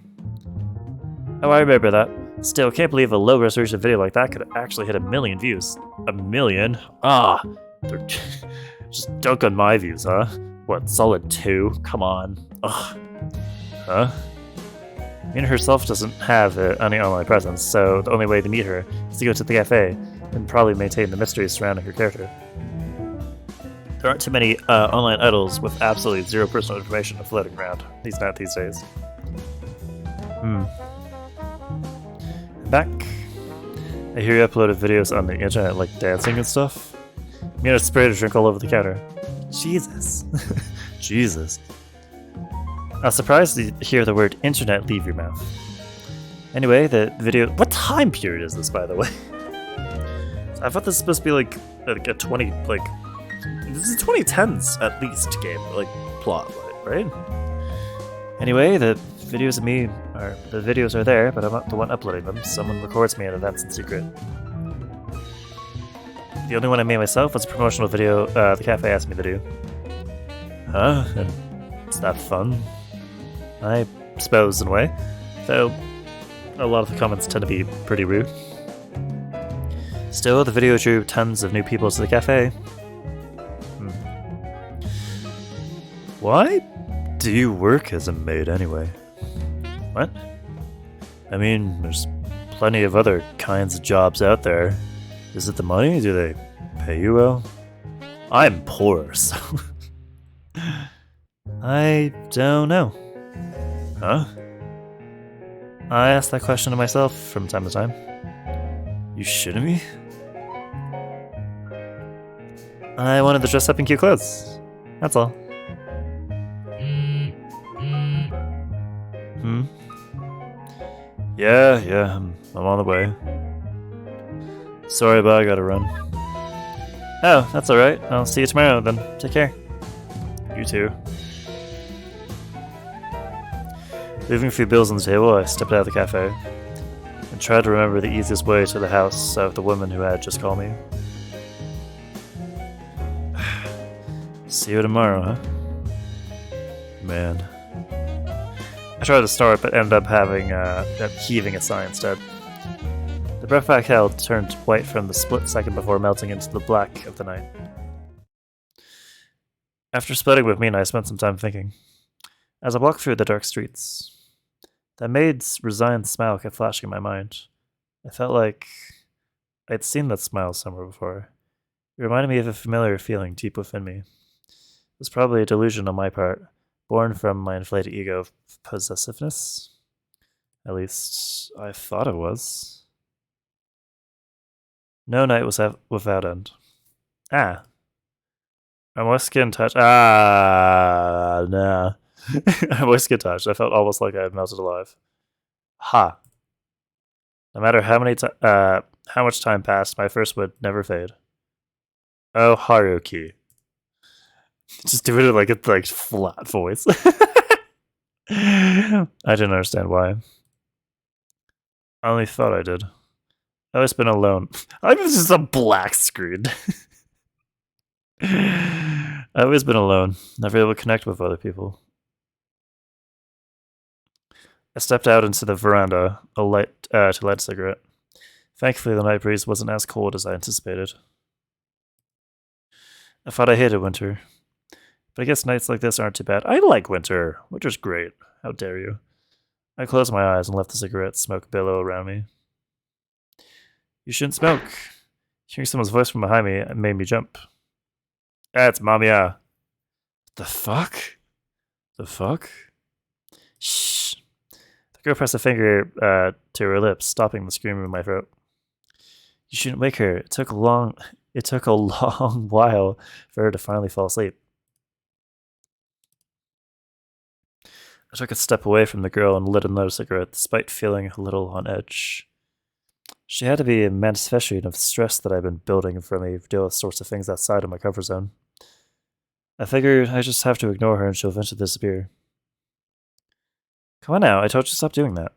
Oh, I remember that. Still, can't believe a low-resolution video like that could actually hit 1 million views. 1 million? Ah! They're just dunk on my views, huh? What, solid 2? Come on. Ugh. Huh? Mina herself doesn't have any online presence, so the only way to meet her is to go to the cafe and probably maintain the mystery surrounding her character. There aren't too many online idols with absolutely zero personal information floating around these days. Back. I hear you uploaded videos on the internet like dancing and stuff. Mina sprayed a drink all over the counter. Jesus. Jesus. I was surprised to hear the word internet leave your mouth. Anyway, the video... What time period is this, by the way? I thought this was supposed to be like a 20... This is 2010s, at least, game, plot, right? Anyway, the videos of me are... The videos are there, but I'm not the one uploading them. Someone records me at events in secret. The only one I made myself was a promotional video the cafe asked me to do. Huh? And is that fun? I suppose, in a way. Though, a lot of the comments tend to be pretty rude. Still, the video drew tons of new people to the cafe. Why do you work as a maid anyway? What? I mean, there's plenty of other kinds of jobs out there. Is it the money? Do they pay you well? I'm poor, so... I don't know. Huh? I ask that question to myself from time to time. You shitting me? I wanted to dress up in cute clothes. That's all. Yeah, I'm on the way. Sorry, but I gotta run. Oh, that's alright. I'll see you tomorrow then. Take care. You too. Leaving a few bills on the table, I stepped out of the cafe and tried to remember the easiest way to the house of the woman who had just called me. See you tomorrow, huh? Man. I tried to start, but ended up heaving a sigh instead. The breath I held turned white from the split second before melting into the black of the night. After splitting with Mina, I spent some time thinking. As I walked through the dark streets, that maid's resigned smile kept flashing in my mind. I felt like I'd seen that smile somewhere before. It reminded me of a familiar feeling deep within me. It was probably a delusion on my part, born from my inflated ego of possessiveness. At least, I thought it was. No night was without end. Ah. My moist skin touched. Ah, nah. My moist skin touched. I felt almost like I had melted alive. Ha. No matter how much time passed, my thirst would never fade. Oh, Haruki. Just do it in like a flat voice. I didn't understand why. I only thought I did. I've always been alone. I'm just a black screen. I've always been alone, never able to connect with other people. I stepped out into the veranda to light a cigarette. Thankfully, the night breeze wasn't as cold as I anticipated. I thought I hated winter, But I guess nights like this aren't too bad. I like winter. Winter's great. How dare you? I closed my eyes and left the cigarette smoke billow around me. You shouldn't smoke. Hearing someone's voice from behind me made me jump. That's Mamiya. The fuck? The fuck? Shh. The girl pressed a finger to her lips, stopping the scream in my throat. You shouldn't wake her. It took a long while for her to finally fall asleep. I took a step away from the girl and lit another cigarette, despite feeling a little on edge. She had to be a manifestation of stress that I'd been building for me to deal with sorts of things outside of my comfort zone. I figured I just have to ignore her and she'll eventually disappear. Come on now, I told you to stop doing that.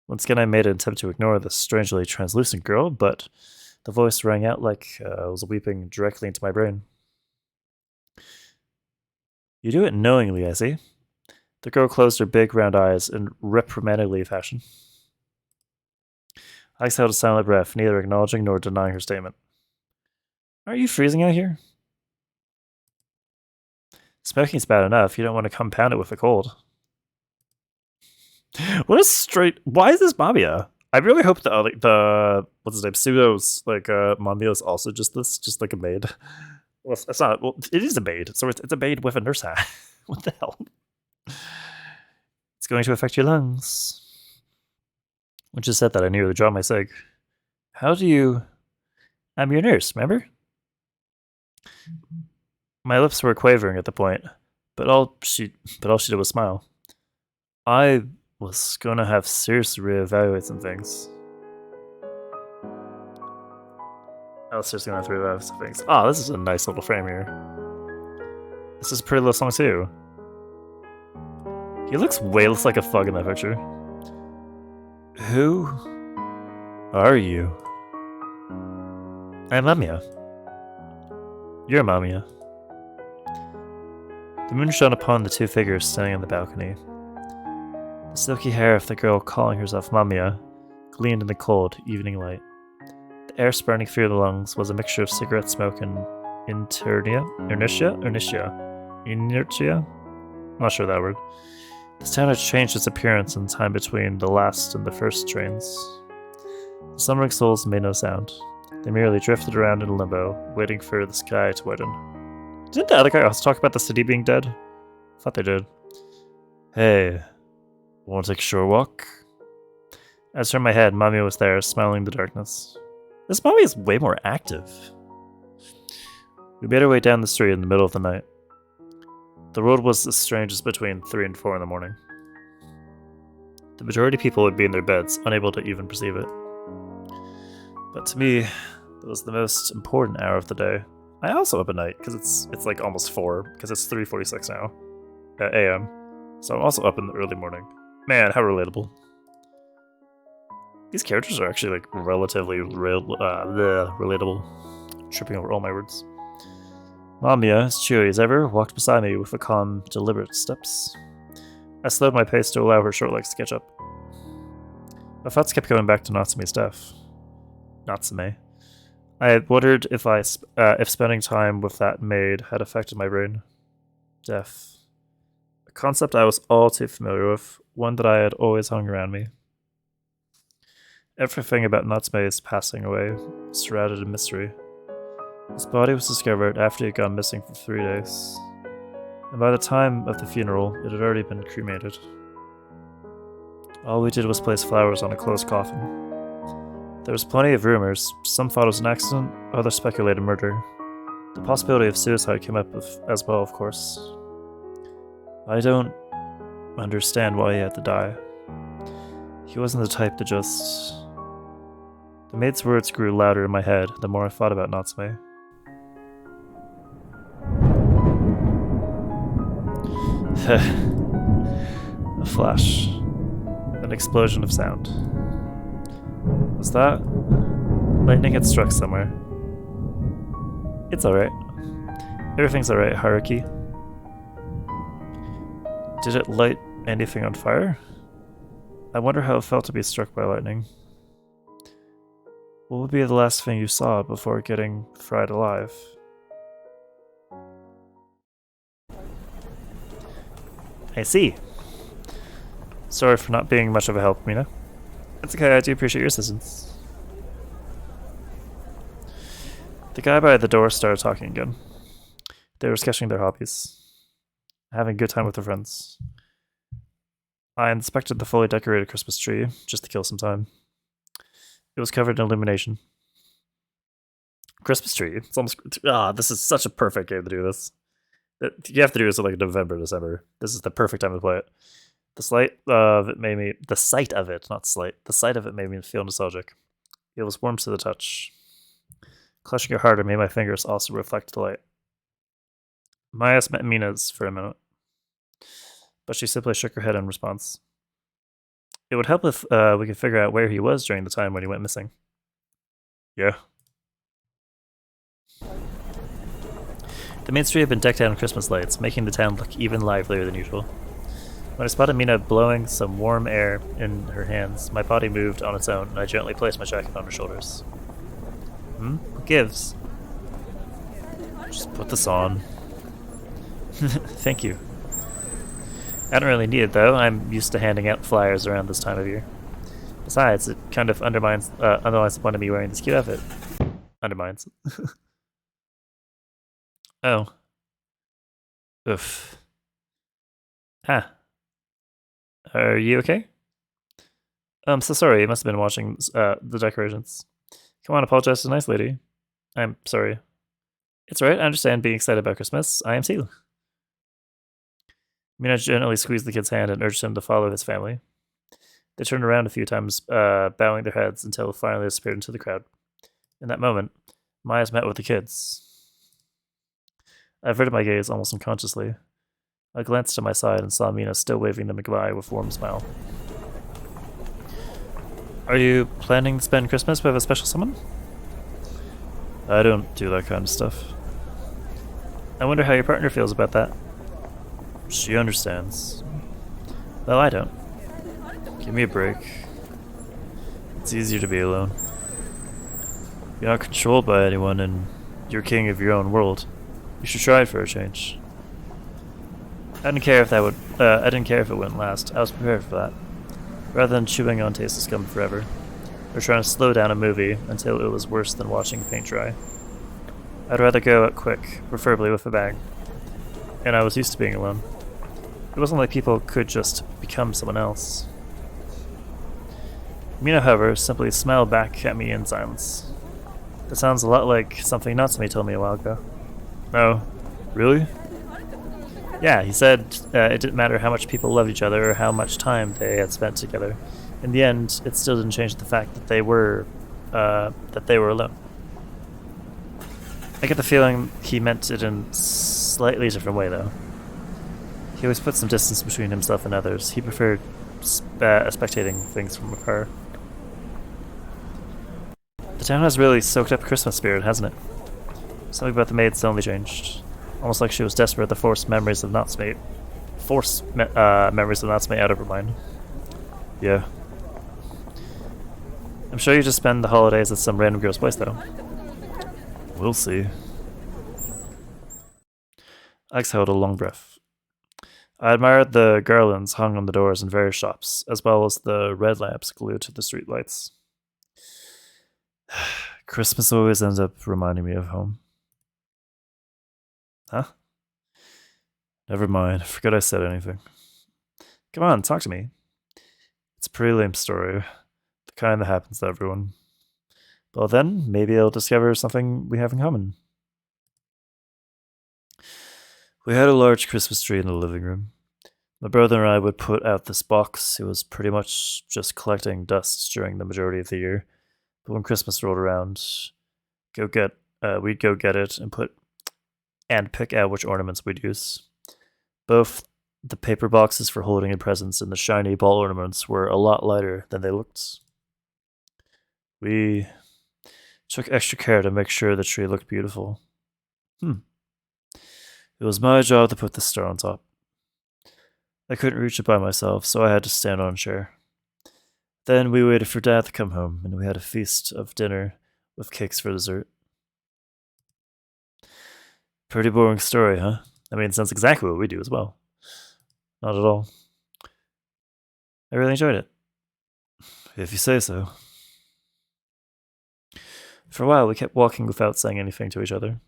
Once again, I made an attempt to ignore the strangely translucent girl, but the voice rang out like I was weeping directly into my brain. You do it knowingly, I see. The girl closed her big round eyes in reprimandingly fashion. I exhaled a silent breath, neither acknowledging nor denying her statement. Are you freezing out here? Smoking's bad enough. You don't want to compound it with a cold. What a straight... Why is this Mamiya? I really hope the what's his name? Pseudo's Mamiya is also just this, just like a maid. Well, it's not. Well, it is a maid. So it's a maid with a nurse hat. What the hell? It's going to affect your lungs. When she said that, I nearly dropped my cig. How do you... I'm your nurse, remember? My lips were quavering at the point, but all she did was smile. I was gonna have to seriously reevaluate some things. I was seriously gonna have to reevaluate some things. Oh, this is a nice little frame here. This is a pretty little song too. He looks way less like a thug in that picture. Who are you? I'm Mamiya. You're Mamiya. The moon shone upon the two figures standing on the balcony. The silky hair of the girl calling herself Mamiya gleamed in the cold evening light. The air spurting through the lungs was a mixture of cigarette smoke and inertia? I'm not sure that word. This town had changed its appearance in time between the last and the first trains. The slumbering souls made no sound. They merely drifted around in limbo, waiting for the sky to widen. Didn't the other guy also talk about the city being dead? I thought they did. Hey, want to take a short walk? As I turned my head, Mamiya was there, smiling in the darkness. This Mamiya is way more active. We made our way down the street in the middle of the night. The road was the strangest between 3 and 4 in the morning. The majority of people would be in their beds, unable to even perceive it. But to me, it was the most important hour of the day. I also up at night, because it's like almost 4, because it's 3:46 now, a.m. So I'm also up in the early morning. Man, how relatable. These characters are actually like relatively relatable. Tripping over all my words. Mamiya, as cheery as ever, walked beside me with a calm, deliberate steps. I slowed my pace to allow her short legs to catch up. My thoughts kept going back to Natsume's death. Natsume. I had wondered if spending time with that maid had affected my brain. Death. A concept I was all too familiar with, one that I had always hung around me. Everything about Natsume's passing away was shrouded in mystery. His body was discovered after he had gone missing for 3 days, and by the time of the funeral, it had already been cremated. All we did was place flowers on a closed coffin. There was plenty of rumors. Some thought it was an accident, others speculated murder. The possibility of suicide came up as well, of course. I don't understand why he had to die. He wasn't the type to just... The maid's words grew louder in my head the more I thought about Natsume. A flash. An explosion of sound. Was that? Lightning had struck somewhere. It's alright. Everything's alright, Haruki. Did it light anything on fire? I wonder how it felt to be struck by lightning. What would be the last thing you saw before getting fried alive? I see. Sorry for not being much of a help, Mina. It's okay, I do appreciate your assistance. The guy by the door started talking again. They were sketching their hobbies, having a good time with their friends. I inspected the fully decorated Christmas tree, just to kill some time. It was covered in illumination. Christmas tree. It's almost this is such a perfect game to do this. You have to do this in like November, December. This is the perfect time to play it. The sight of it made me the sight of it, not slight. The sight of it made me feel nostalgic. It was warm to the touch. Clutching it harder made my fingers also reflect the light. My eyes met Mina's for a minute, but she simply shook her head in response. It would help if we could figure out where he was during the time when he went missing. Yeah. The main street had been decked out in Christmas lights, making the town look even livelier than usual. When I spotted Mina blowing some warm air in her hands, my body moved on its own, and I gently placed my jacket on her shoulders. What gives? Just put this on. Thank you. I don't really need it, though. I'm used to handing out flyers around this time of year. Besides, it kind of undermines the point of me wearing this cute outfit. Undermines. Oh. Oof. Ah. Are you okay? I'm so sorry. You must have been watching the decorations. Come on, apologize to the nice lady. I'm sorry. It's alright. I understand being excited about Christmas. I am too. Mina gently squeezed the kid's hand and urged him to follow his family. They turned around a few times, bowing their heads until finally disappeared into the crowd. In that moment, my eyes met with the kids. I averted my gaze almost unconsciously. I glanced to my side and saw Mina still waving them goodbye with a warm smile. Are you planning to spend Christmas with a special someone? I don't do that kind of stuff. I wonder how your partner feels about that. She understands. Well, I don't. Give me a break. It's easier to be alone. You're not controlled by anyone and you're king of your own world. You should try it for a change. I didn't care if it wouldn't last. I was prepared for that. Rather than chewing on tasteless gum forever, or trying to slow down a movie until it was worse than watching paint dry. I'd rather go out quick, preferably with a bag. And I was used to being alone. It wasn't like people could just become someone else. Mina, however, simply smiled back at me in silence. That sounds a lot like something Natsume told me a while ago. Oh, really? Yeah, he said it didn't matter how much people loved each other or how much time they had spent together. In the end, it still didn't change the fact that they were alone. I get the feeling he meant it in a slightly different way, though. He always put some distance between himself and others. He preferred spectating things from afar. The town has really soaked up Christmas spirit, hasn't it? Something about the maid suddenly changed. Almost like she was desperate to force memories of Natsume out of her mind. Yeah. I'm sure you just spend the holidays at some random girl's place, though. We'll see. I exhaled a long breath. I admired the garlands hung on the doors in various shops, as well as the red lamps glued to the streetlights. Christmas always ends up reminding me of home. Huh? Never mind. I forgot I said anything. Come on, talk to me. It's a pretty lame story. The kind that happens to everyone. Well then, maybe I'll discover something we have in common. We had a large Christmas tree in the living room. My brother and I would put out this box. It was pretty much just collecting dust during the majority of the year. But when Christmas rolled around, we'd go get it and pick out which ornaments we'd use. Both the paper boxes for holding in presents and the shiny ball ornaments were a lot lighter than they looked. We took extra care to make sure the tree looked beautiful. It was my job to put the star on top. I couldn't reach it by myself, so I had to stand on a chair. Then we waited for Dad to come home, and we had a feast of dinner with cakes for dessert. Pretty boring story, huh? I mean, it sounds exactly what we do as well. Not at all. I really enjoyed it. If you say so. For a while, we kept walking without saying anything to each other.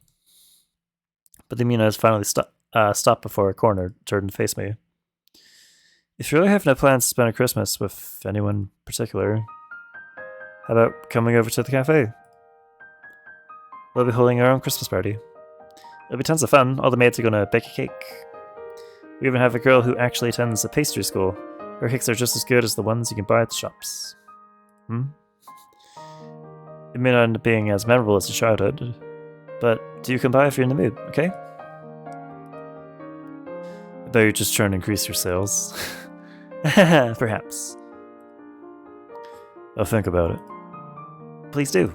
But the Munas finally stopped before a corner, turned and faced me. If you really have no plans to spend a Christmas with anyone in particular, how about coming over to the cafe? We'll be holding our own Christmas party. It'll be tons of fun. All the maids are gonna bake a cake. We even have a girl who actually attends a pastry school. Her cakes are just as good as the ones you can buy at the shops. It may not end up being as memorable as your childhood, but do come by if you're in the mood, okay? I bet you're just trying to increase your sales. Perhaps. I'll think about it. Please do.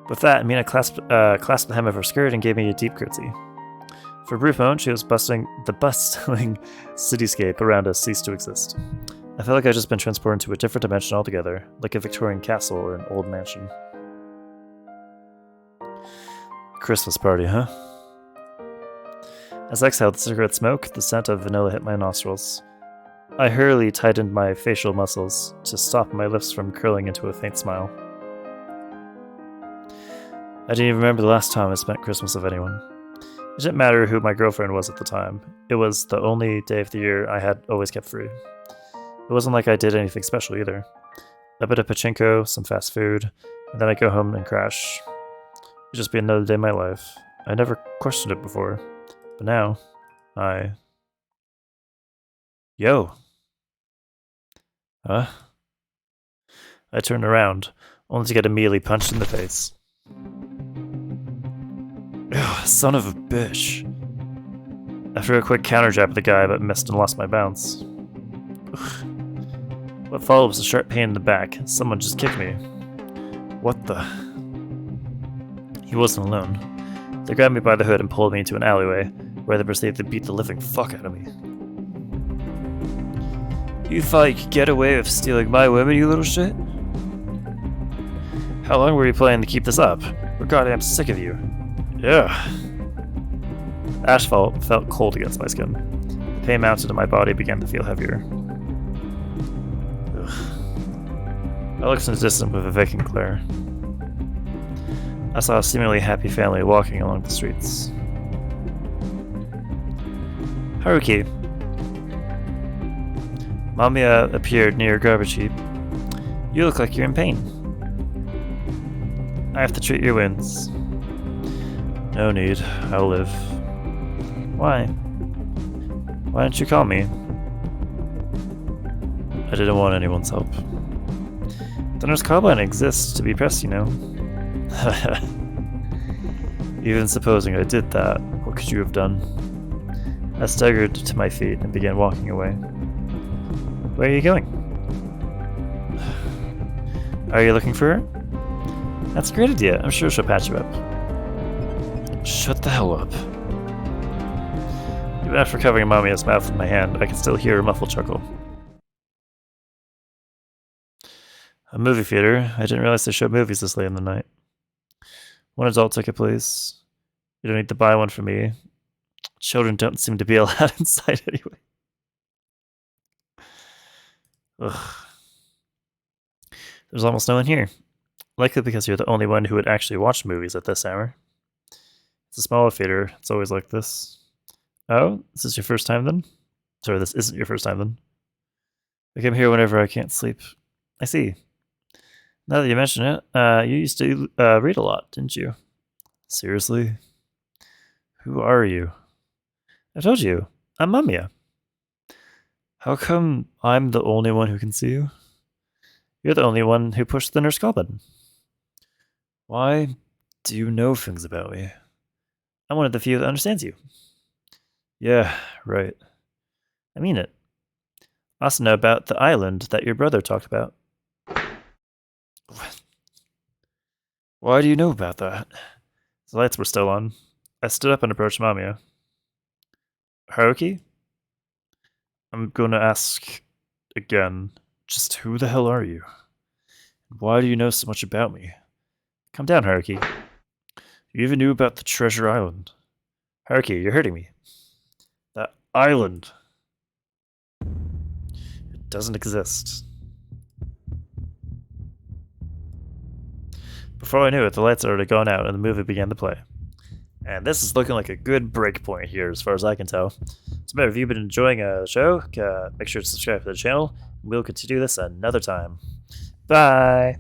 With that, Mina clasped the hem of her skirt and gave me a deep curtsy. For a brief moment, she was the bustling cityscape around us ceased to exist. I felt like I'd just been transported to a different dimension altogether, like a Victorian castle or an old mansion. Christmas party, huh? As I exhaled the cigarette smoke, the scent of vanilla hit my nostrils. I hurriedly tightened my facial muscles to stop my lips from curling into a faint smile. I didn't even remember the last time I spent Christmas with anyone. It didn't matter who my girlfriend was at the time. It was the only day of the year I had always kept free. It wasn't like I did anything special either. A bit of pachinko, some fast food, and then I'd go home and crash. It'd just be another day of my life. I never questioned it before. But now, Yo! Huh? I turned around, only to get immediately punched in the face. Ugh, son of a bitch. I threw a quick counter jab at the guy, but missed and lost my bounce. Ugh. What followed was a sharp pain in the back. Someone just kicked me. What the? He wasn't alone. They grabbed me by the hood and pulled me into an alleyway, where they proceeded to beat the living fuck out of me. You thought you could get away with stealing my women, you little shit? How long were you planning to keep this up? We're goddamn sick of you. Yeah. Asphalt felt cold against my skin. The pain mounted in my body began to feel heavier. Ugh. I looked in the distance with a vacant glare. I saw a seemingly happy family walking along the streets. Haruki. Mamiya appeared near a garbage heap. You look like you're in pain. I have to treat your wounds. No need. I'll live. Why? Why didn't you call me? I didn't want anyone's help. The nurse carbine exists to be pressed, you know. Even supposing I did that, what could you have done? I staggered to my feet and began walking away. Where are you going? Are you looking for her? That's a great idea. I'm sure she'll patch you up. Shut the hell up. Even after covering Mamiya's mouth with my hand, I could still hear her muffled chuckle. A movie theater? I didn't realize they showed movies this late in the night. One adult ticket, please. You don't need to buy one for me. Children don't seem to be allowed inside anyway. Ugh. There's almost no one here. Likely because you're the only one who would actually watch movies at this hour. It's a smaller theater. It's always like this. Oh, this is your first time then? Sorry, this isn't your first time then. I come here whenever I can't sleep. I see. Now that you mention it, you used to read a lot, didn't you? Seriously? Who are you? I told you. I'm Mamiya. How come I'm the only one who can see you? You're the only one who pushed the nurse call button. Why do you know things about me? I'm one of the few that understands you. Yeah, right. I mean it. I also know about the island that your brother talked about. What? Why do you know about that? The lights were still on. I stood up and approached Mamiya. Haruki? I'm gonna ask again, just who the hell are you? Why do you know so much about me? Calm down, Haruki. You even knew about the treasure island. Haruki, you're hurting me. That island. It doesn't exist. Before I knew it, the lights had already gone out and the movie began to play. And this is looking like a good break point here, as far as I can tell. So, if you've been enjoying the show, make sure to subscribe to the channel. We'll continue this another time. Bye!